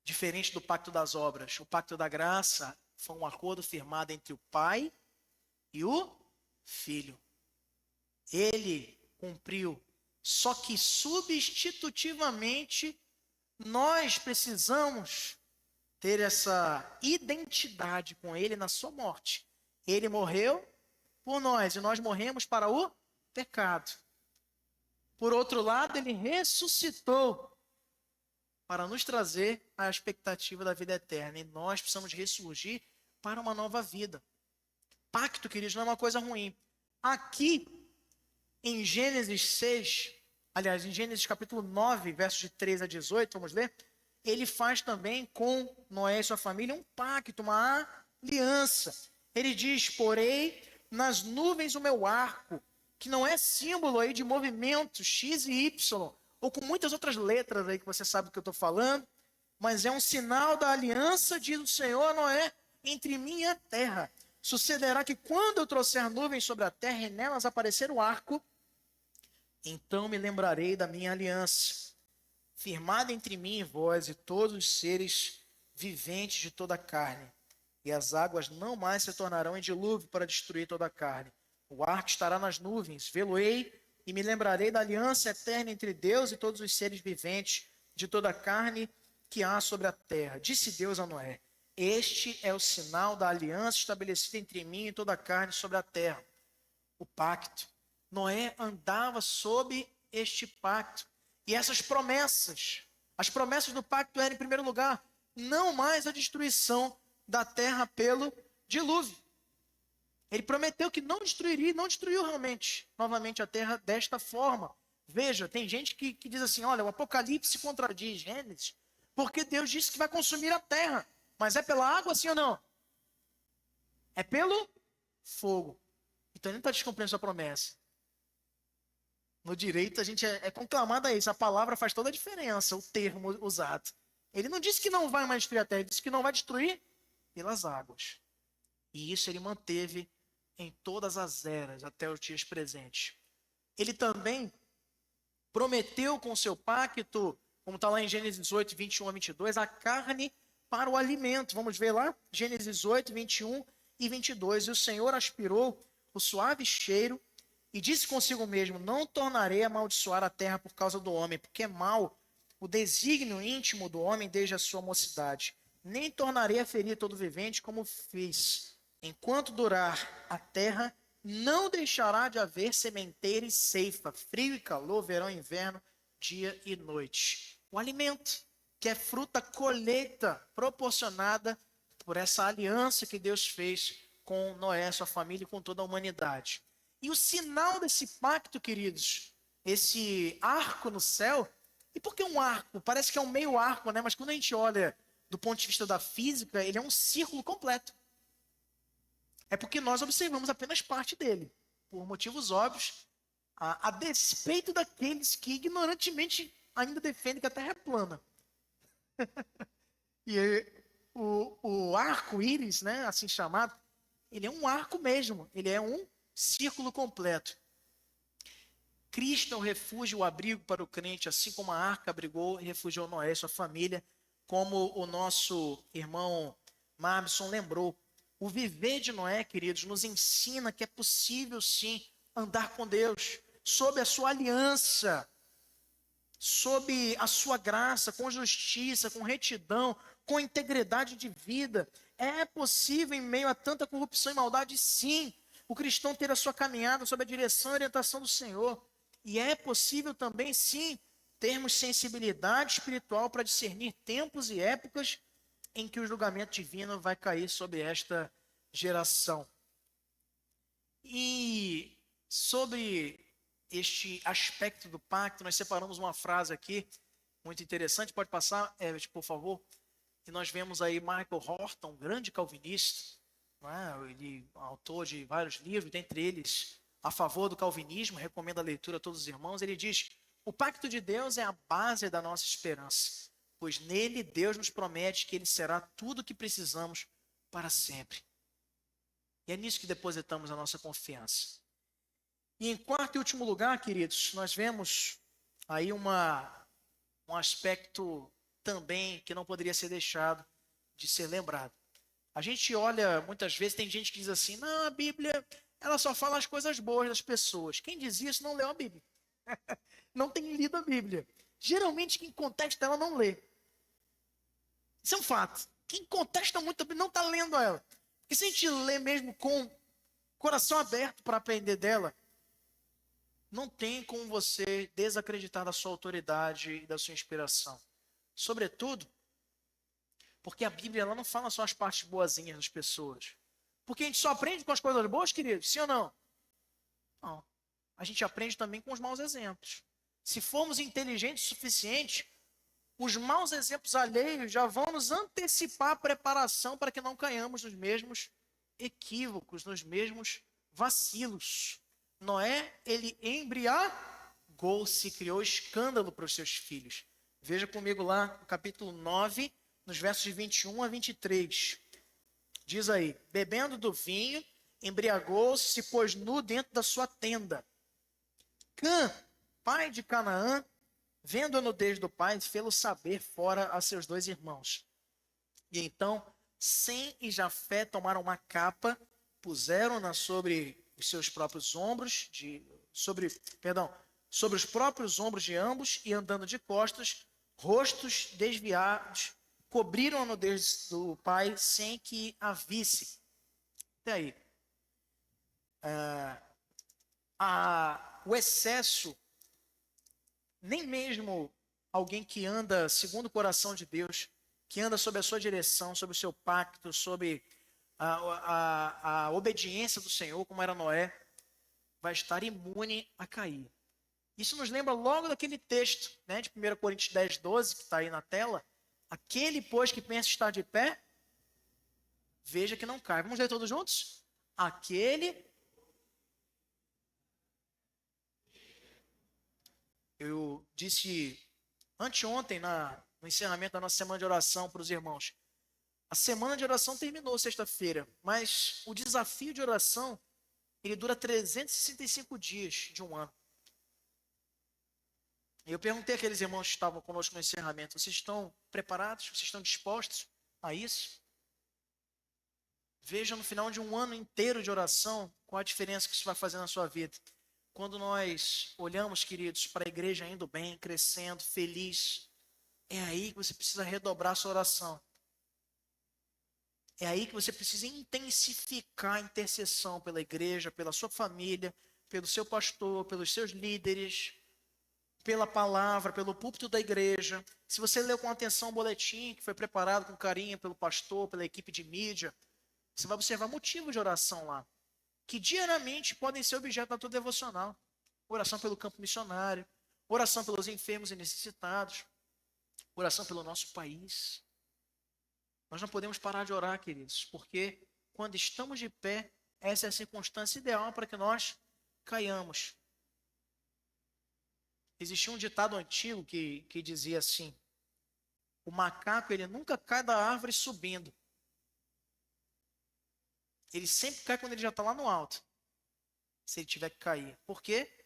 diferente do pacto das obras. O pacto da graça foi um acordo firmado entre o Pai e o Filho. Ele cumpriu, só que substitutivamente nós precisamos ter essa identidade com ele na sua morte. Ele morreu por nós e nós morremos para o pecado. Por outro lado, ele ressuscitou para nos trazer a expectativa da vida eterna. E nós precisamos ressurgir para uma nova vida. Pacto, queridos, não é uma coisa ruim. Aqui, em Gênesis 6, aliás, em Gênesis capítulo 9, versos de 13 a 18, vamos ler? Ele faz também com Noé e sua família um pacto, uma aliança. Ele diz, porei nas nuvens o meu arco, que não é símbolo aí de movimento X e Y, ou com muitas outras letras aí que você sabe do que eu estou falando, mas é um sinal da aliança, diz o Senhor a Noé, entre mim e a terra. Sucederá que quando eu trouxer nuvens sobre a terra e nelas aparecer o arco, então me lembrarei da minha aliança, firmada entre mim e vós e todos os seres viventes de toda a carne. E as águas não mais se tornarão em dilúvio para destruir toda a carne. O arco estará nas nuvens, vê-lo-ei e me lembrarei da aliança eterna entre Deus e todos os seres viventes de toda a carne que há sobre a terra. Disse Deus a Noé, este é o sinal da aliança estabelecida entre mim e toda a carne sobre a terra. O pacto. Noé andava sob este pacto. E essas promessas, as promessas do pacto eram, em primeiro lugar, não mais a destruição da terra pelo dilúvio. Ele prometeu que não destruiria, e não destruiu realmente, novamente, a terra desta forma. Veja, tem gente que diz assim, olha, o Apocalipse contradiz Gênesis, porque Deus disse que vai consumir a terra. Mas é pela água, sim ou não? É pelo fogo. Então ele não está descumprindo sua promessa. No direito, a gente é conclamado a isso. A palavra faz toda a diferença, o termo usado. Ele não disse que não vai mais destruir a terra, ele disse que não vai destruir pelas águas. E isso ele manteve em todas as eras, até os dias presentes. Ele também prometeu com seu pacto, como está lá em Gênesis 8, 21 a 22, a carne para o alimento. Vamos ver lá? Gênesis 8, 21 e 22. E o Senhor aspirou o suave cheiro e disse consigo mesmo, não tornarei a amaldiçoar a terra por causa do homem, porque é mau o desígnio íntimo do homem desde a sua mocidade. Nem tornarei a ferir todo vivente como fiz. Enquanto durar a terra, não deixará de haver sementeira e ceifa, frio e calor, verão e inverno, dia e noite. O alimento, que é fruta colheita, proporcionada por essa aliança que Deus fez com Noé, sua família e com toda a humanidade. E o sinal desse pacto, queridos, esse arco no céu, e por que um arco? Parece que é um meio arco, né? Mas quando a gente olha do ponto de vista da física, ele é um círculo completo. É porque nós observamos apenas parte dele, por motivos óbvios, a despeito daqueles que ignorantemente ainda defendem que a Terra é plana. E o arco-íris, né, assim chamado, ele é um arco mesmo, ele é um círculo completo. Cristo é o refúgio, o abrigo para o crente, assim como a arca abrigou e refugiou Noé e sua família, como o nosso irmão Marbson lembrou. O viver de Noé, queridos, nos ensina que é possível sim andar com Deus, sob a sua aliança, sob a sua graça, com justiça, com retidão, com integridade de vida. É possível, em meio a tanta corrupção e maldade, sim, o cristão ter a sua caminhada sob a direção e orientação do Senhor. E é possível também, sim, termos sensibilidade espiritual para discernir tempos e épocas em que o julgamento divino vai cair sobre esta geração. E sobre este aspecto do pacto, nós separamos uma frase aqui, muito interessante, pode passar, por favor, que nós vemos aí Michael Horton, um grande calvinista, ele é autor de vários livros, dentre eles A Favor do Calvinismo, recomendo a leitura a todos os irmãos. Ele diz: o pacto de Deus é a base da nossa esperança, pois nele Deus nos promete que ele será tudo o que precisamos para sempre. E é nisso que depositamos a nossa confiança. E em quarto e último lugar, queridos, nós vemos aí um aspecto também que não poderia ser deixado de ser lembrado. A gente olha, muitas vezes, tem gente que diz assim: não, a Bíblia, ela só fala as coisas boas das pessoas. Quem diz isso não leu a Bíblia. Não tem lido a Bíblia. Geralmente, quem contesta ela não lê. Isso é um fato. Quem contesta muito a Bíblia não está lendo ela. Porque se a gente lê mesmo com o coração aberto para aprender dela, não tem como você desacreditar da sua autoridade e da sua inspiração. Sobretudo, porque a Bíblia ela não fala só as partes boazinhas das pessoas. Porque a gente só aprende com as coisas boas, queridos? Sim ou não? Não. A gente aprende também com os maus exemplos. Se formos inteligentes o suficiente, os maus exemplos alheios já vão nos antecipar a preparação para que não caiamos nos mesmos equívocos, nos mesmos vacilos. Noé, ele embriagou-se, criou escândalo para os seus filhos. Veja comigo lá no capítulo 9, nos versos de 21 a 23. Diz aí: bebendo do vinho, embriagou-se, se pôs nu dentro da sua tenda. Cã, pai de Canaã, vendo a nudez do pai, fê-lo saber fora a seus dois irmãos. E então, Sem e Jafé tomaram uma capa, puseram-na sobre os seus próprios ombros, sobre os próprios ombros de ambos, e andando de costas, rostos desviados, cobriram a nudez do pai sem que a visse. Até aí. O excesso, nem mesmo alguém que anda segundo o coração de Deus, que anda sob a sua direção, sob o seu pacto, sob a obediência do Senhor, como era Noé, vai estar imune a cair. Isso nos lembra logo daquele texto, né, de 1 Coríntios 10, 12, que está aí na tela. Aquele, pois, que pensa estar de pé, veja que não cai. Vamos ler todos juntos? Eu disse anteontem, no encerramento da nossa semana de oração para os irmãos, a semana de oração terminou sexta-feira, mas o desafio de oração, ele dura 365 dias de um ano. E eu perguntei àqueles irmãos que estavam conosco no encerramento: vocês estão preparados? Vocês estão dispostos a isso? Veja no final de um ano inteiro de oração qual a diferença que isso vai fazer na sua vida. Quando nós olhamos, queridos, para a igreja indo bem, crescendo, feliz, é aí que você precisa redobrar a sua oração. É aí que você precisa intensificar a intercessão pela igreja, pela sua família, pelo seu pastor, pelos seus líderes, pela palavra, pelo púlpito da igreja. Se você leu com atenção o boletim que foi preparado com carinho pelo pastor, pela equipe de mídia, você vai observar motivos de oração lá, que diariamente podem ser objeto da tua devocional. Oração pelo campo missionário, oração pelos enfermos e necessitados, oração pelo nosso país. Nós não podemos parar de orar, queridos, porque quando estamos de pé, essa é a circunstância ideal para que nós caiamos. Existia um ditado antigo que dizia assim: o macaco ele nunca cai da árvore subindo. Ele sempre cai quando ele já está lá no alto, se ele tiver que cair. Por quê?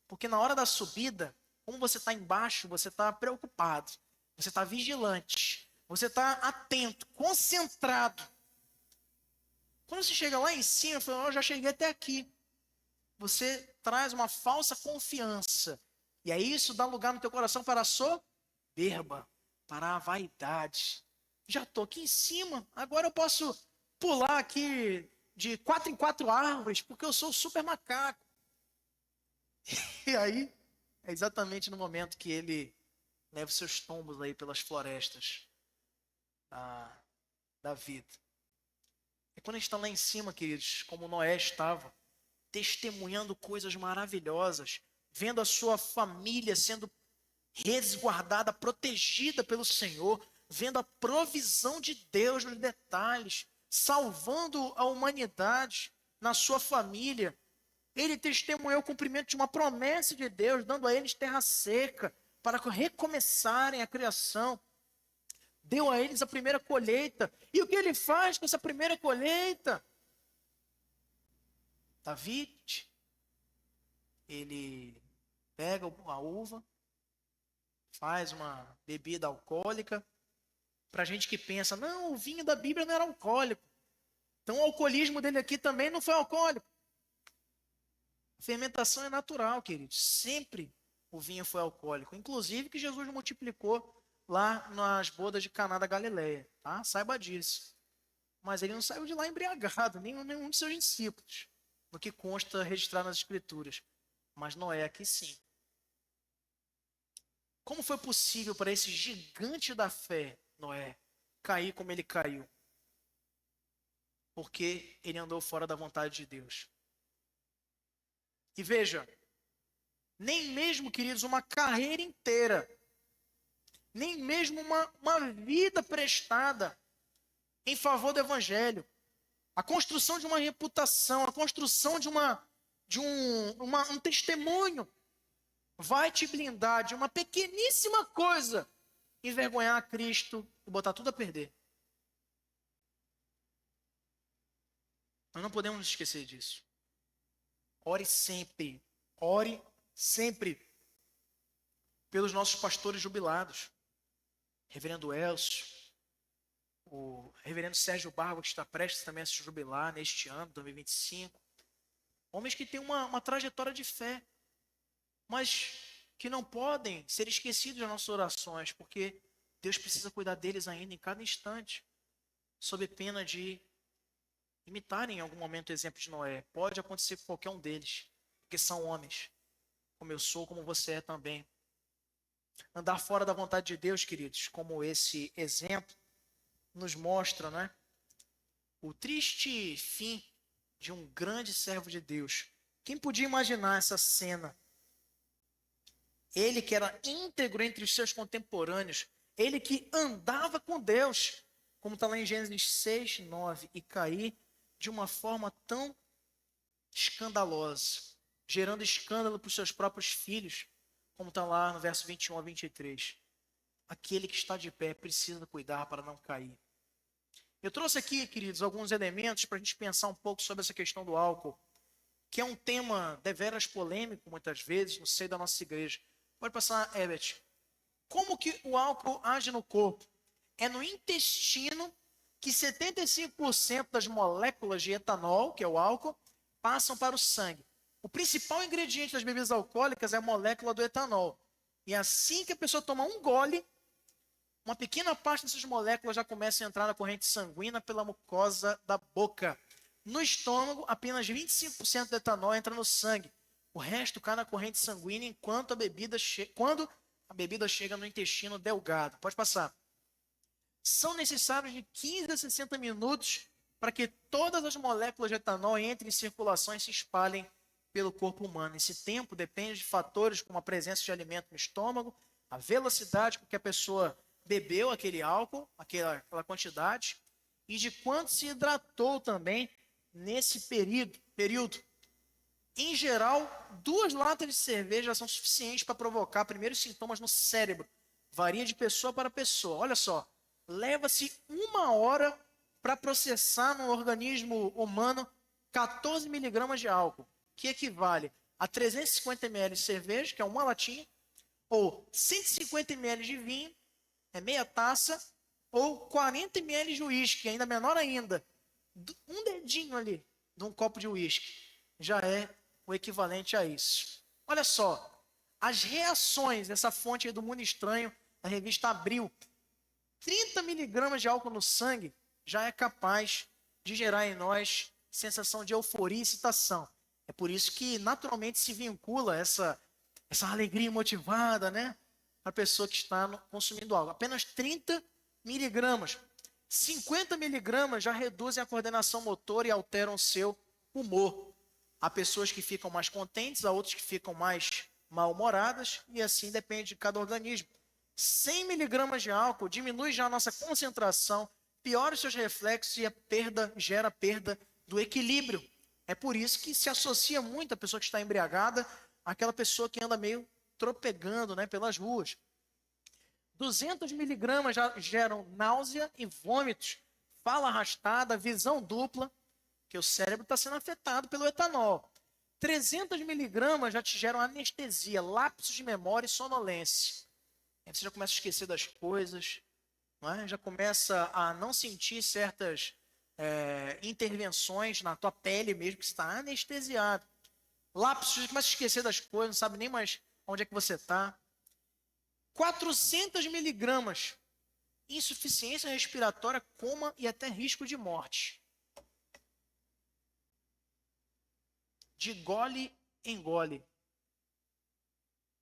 Porque na hora da subida, como você está embaixo, você está preocupado, você está vigilante, você está atento, concentrado. Quando você chega lá em cima, eu falo, eu já cheguei até aqui. Você traz uma falsa confiança. E aí isso dá lugar no teu coração para a soberba, para a vaidade. Já estou aqui em cima, agora eu posso pular aqui de 4 em 4 árvores, porque eu sou super macaco. E aí, é exatamente no momento que ele leva os seus tombos aí pelas florestas da vida. É quando a gente está lá em cima, queridos, como Noé estava, testemunhando coisas maravilhosas, vendo a sua família sendo resguardada, protegida pelo Senhor, vendo a provisão de Deus nos detalhes, salvando a humanidade na sua família. Ele testemunhou o cumprimento de uma promessa de Deus, dando a eles terra seca, para recomeçarem a criação. Deu a eles a primeira colheita. E o que ele faz com essa primeira colheita? David, ele pega a uva, faz uma bebida alcoólica. Para gente que pensa, não, o vinho da Bíblia não era alcoólico. Então o alcoolismo dele aqui também não foi alcoólico. A fermentação é natural, queridos. Sempre o vinho foi alcoólico. Inclusive que Jesus multiplicou lá nas bodas de Caná da Galileia. Tá? Saiba disso. Mas ele não saiu de lá embriagado, nenhum de seus discípulos. No que consta registrado nas Escrituras. Mas Noé aqui sim. Como foi possível para esse gigante da fé, Noé, cair como ele caiu? Porque ele andou fora da vontade de Deus. E veja, nem mesmo, queridos, uma carreira inteira, nem mesmo uma vida prestada em favor do Evangelho, a construção de uma reputação, a construção de um testemunho, vai te blindar de uma pequeníssima coisa, envergonhar a Cristo e botar tudo a perder. Nós não podemos nos esquecer disso. Ore sempre pelos nossos pastores jubilados. Reverendo Elcio, o reverendo Sérgio Barba, que está prestes também a se jubilar neste ano, 2025. Homens que têm uma trajetória de fé, mas que não podem ser esquecidos das nossas orações, porque Deus precisa cuidar deles ainda em cada instante, sob pena de imitarem em algum momento o exemplo de Noé. Pode acontecer com qualquer um deles, porque são homens, como eu sou, como você é também. Andar fora da vontade de Deus, queridos, como esse exemplo nos mostra, né? O triste fim de um grande servo de Deus. Quem podia imaginar essa cena? Ele que era íntegro entre os seus contemporâneos, ele que andava com Deus, como está lá em Gênesis 6, 9, e cair de uma forma tão escandalosa, gerando escândalo para os seus próprios filhos, como está lá no verso 21 a 23. Aquele que está de pé precisa cuidar para não cair. Eu trouxe aqui, queridos, alguns elementos para a gente pensar um pouco sobre essa questão do álcool, que é um tema deveras polêmico, muitas vezes, no seio da nossa igreja. Pode passar, Herbert. Como que o álcool age no corpo? É no intestino que 75% das moléculas de etanol, que é o álcool, passam para o sangue. O principal ingrediente das bebidas alcoólicas é a molécula do etanol. E assim que a pessoa toma um gole, uma pequena parte dessas moléculas já começa a entrar na corrente sanguínea pela mucosa da boca. No estômago, apenas 25% do etanol entra no sangue. O resto cai na corrente sanguínea enquanto quando a bebida chega no intestino delgado. Pode passar. São necessários de 15 a 60 minutos para que todas as moléculas de etanol entrem em circulação e se espalhem pelo corpo humano. Esse tempo depende de fatores como a presença de alimento no estômago, a velocidade com que a pessoa bebeu aquele álcool, aquela quantidade, e de quanto se hidratou também nesse período. Em geral, 2 latas de cerveja são suficientes para provocar primeiros sintomas no cérebro. Varia de pessoa para pessoa. Olha só, leva-se 1 hora para processar no organismo humano 14 miligramas de álcool, que equivale a 350 ml de cerveja, que é uma latinha, ou 150 ml de vinho, é meia taça, ou 40 ml de uísque, ainda menor ainda, Um dedinho ali de um copo de uísque já é o equivalente a isso. Olha só, as reações dessa fonte aí do Mundo Estranho, da revista Abril, 30 miligramas de álcool no sangue já é capaz de gerar em nós sensação de euforia e excitação. É por isso que naturalmente se vincula essa alegria motivada, né? A pessoa que está consumindo álcool. Apenas 30 miligramas. 50 miligramas já reduzem a coordenação motora e alteram o seu humor. Há pessoas que ficam mais contentes, há outras que ficam mais mal-humoradas, e assim depende de cada organismo. 100 miligramas de álcool diminui já a nossa concentração, piora os seus reflexos e gera perda do equilíbrio. É por isso que se associa muito a pessoa que está embriagada àquela pessoa que anda meio tropegando, né, pelas ruas. 200 miligramas já geram náusea e vômitos, fala arrastada, visão dupla, que o cérebro está sendo afetado pelo etanol. 300 miligramas já te geram anestesia, lapsos de memória e sonolência. Aí você já começa a esquecer das coisas, não é? Já começa a não sentir certas intervenções na tua pele mesmo, que você está anestesiado. Lapsos, começa a esquecer das coisas, não sabe nem mais onde é que você está. 400 miligramas, insuficiência respiratória, coma e até risco de morte. De gole em gole.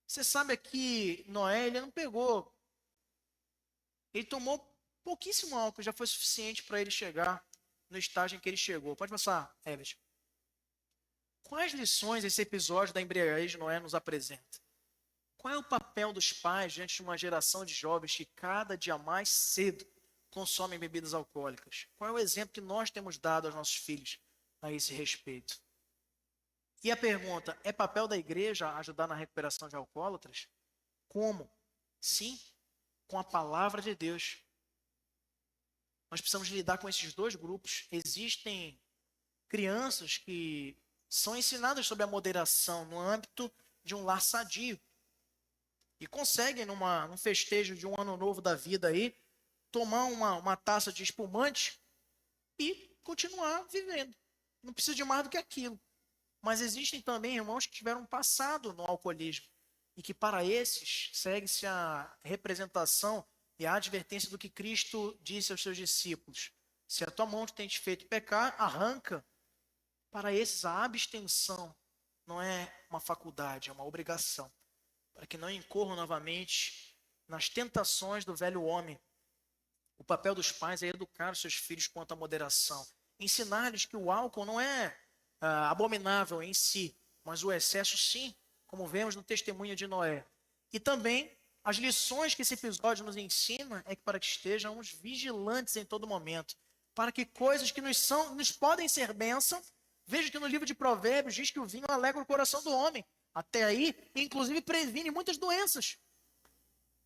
Você sabe que Noé, ele não pegou. Ele tomou pouquíssimo álcool, já foi suficiente para ele chegar no estágio em que ele chegou. Pode passar, Herbert. Quais lições esse episódio da embriaguez de Noé nos apresenta? Qual é o papel dos pais diante de uma geração de jovens que cada dia mais cedo consomem bebidas alcoólicas? Qual é o exemplo que nós temos dado aos nossos filhos a esse respeito? E a pergunta, é papel da igreja ajudar na recuperação de alcoólatras? Como? Sim, com a palavra de Deus. Nós precisamos lidar com esses dois grupos. Existem crianças que são ensinadas sobre a moderação no âmbito de um lar sadio. E conseguem, num festejo de um ano novo da vida aí, tomar uma taça de espumante e continuar vivendo. Não precisa de mais do que aquilo. Mas existem também irmãos que tiveram passado no alcoolismo e que para esses segue-se a representação e a advertência do que Cristo disse aos seus discípulos. Se a tua mão tem te feito pecar, arranca. Para esses a abstenção não é uma faculdade, é uma obrigação. Para que não incorram novamente nas tentações do velho homem. O papel dos pais é educar os seus filhos quanto à moderação. Ensinar-lhes que o álcool não é abominável em si, mas o excesso sim, como vemos no testemunho de Noé. E também as lições que esse episódio nos ensina é que para que estejamos vigilantes em todo momento, para que coisas que nos podem ser bênção, veja que no livro de Provérbios diz que o vinho alegra o coração do homem. Até aí, inclusive previne muitas doenças.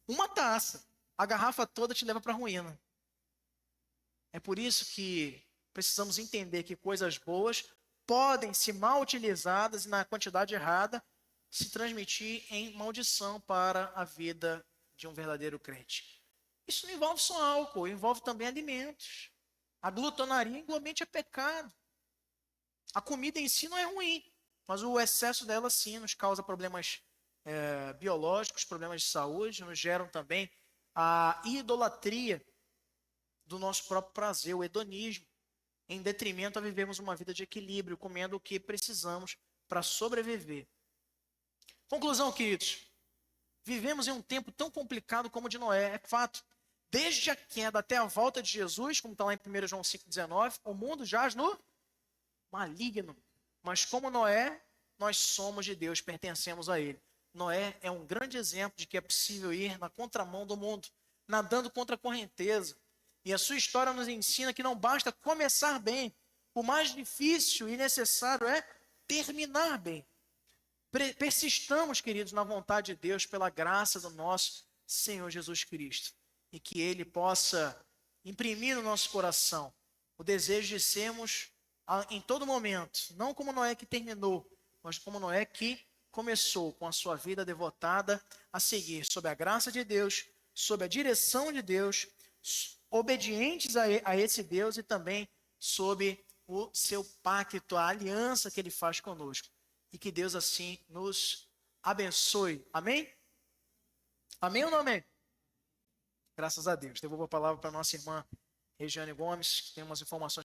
Uma taça, a garrafa toda te leva para a ruína. É por isso que precisamos entender que coisas boas podem, se mal utilizadas e na quantidade errada, se transmitir em maldição para a vida de um verdadeiro crente. Isso não envolve só álcool, envolve também alimentos. A glutonaria igualmente é pecado. A comida em si não é ruim, mas o excesso dela sim nos causa problemas biológicos, problemas de saúde, nos geram também a idolatria do nosso próprio prazer, o hedonismo, em detrimento a vivermos uma vida de equilíbrio, comendo o que precisamos para sobreviver. Conclusão, queridos. Vivemos em um tempo tão complicado como o de Noé, é fato. Desde a queda até a volta de Jesus, como está lá em 1 João 5,19, o mundo jaz no maligno. Mas como Noé, nós somos de Deus, pertencemos a Ele. Noé é um grande exemplo de que é possível ir na contramão do mundo, nadando contra a correnteza. E a sua história nos ensina que não basta começar bem. O mais difícil e necessário é terminar bem. Persistamos, queridos, na vontade de Deus pela graça do nosso Senhor Jesus Cristo. E que Ele possa imprimir no nosso coração o desejo de sermos em todo momento, não como Noé que terminou, mas como Noé que começou com a sua vida devotada a seguir sob a graça de Deus, sob a direção de Deus, obedientes a esse Deus e também sob o seu pacto, a aliança que ele faz conosco. E que Deus assim nos abençoe. Amém? Amém ou não amém? Graças a Deus. Devolvo a palavra para a nossa irmã Regiane Gomes, que tem umas informações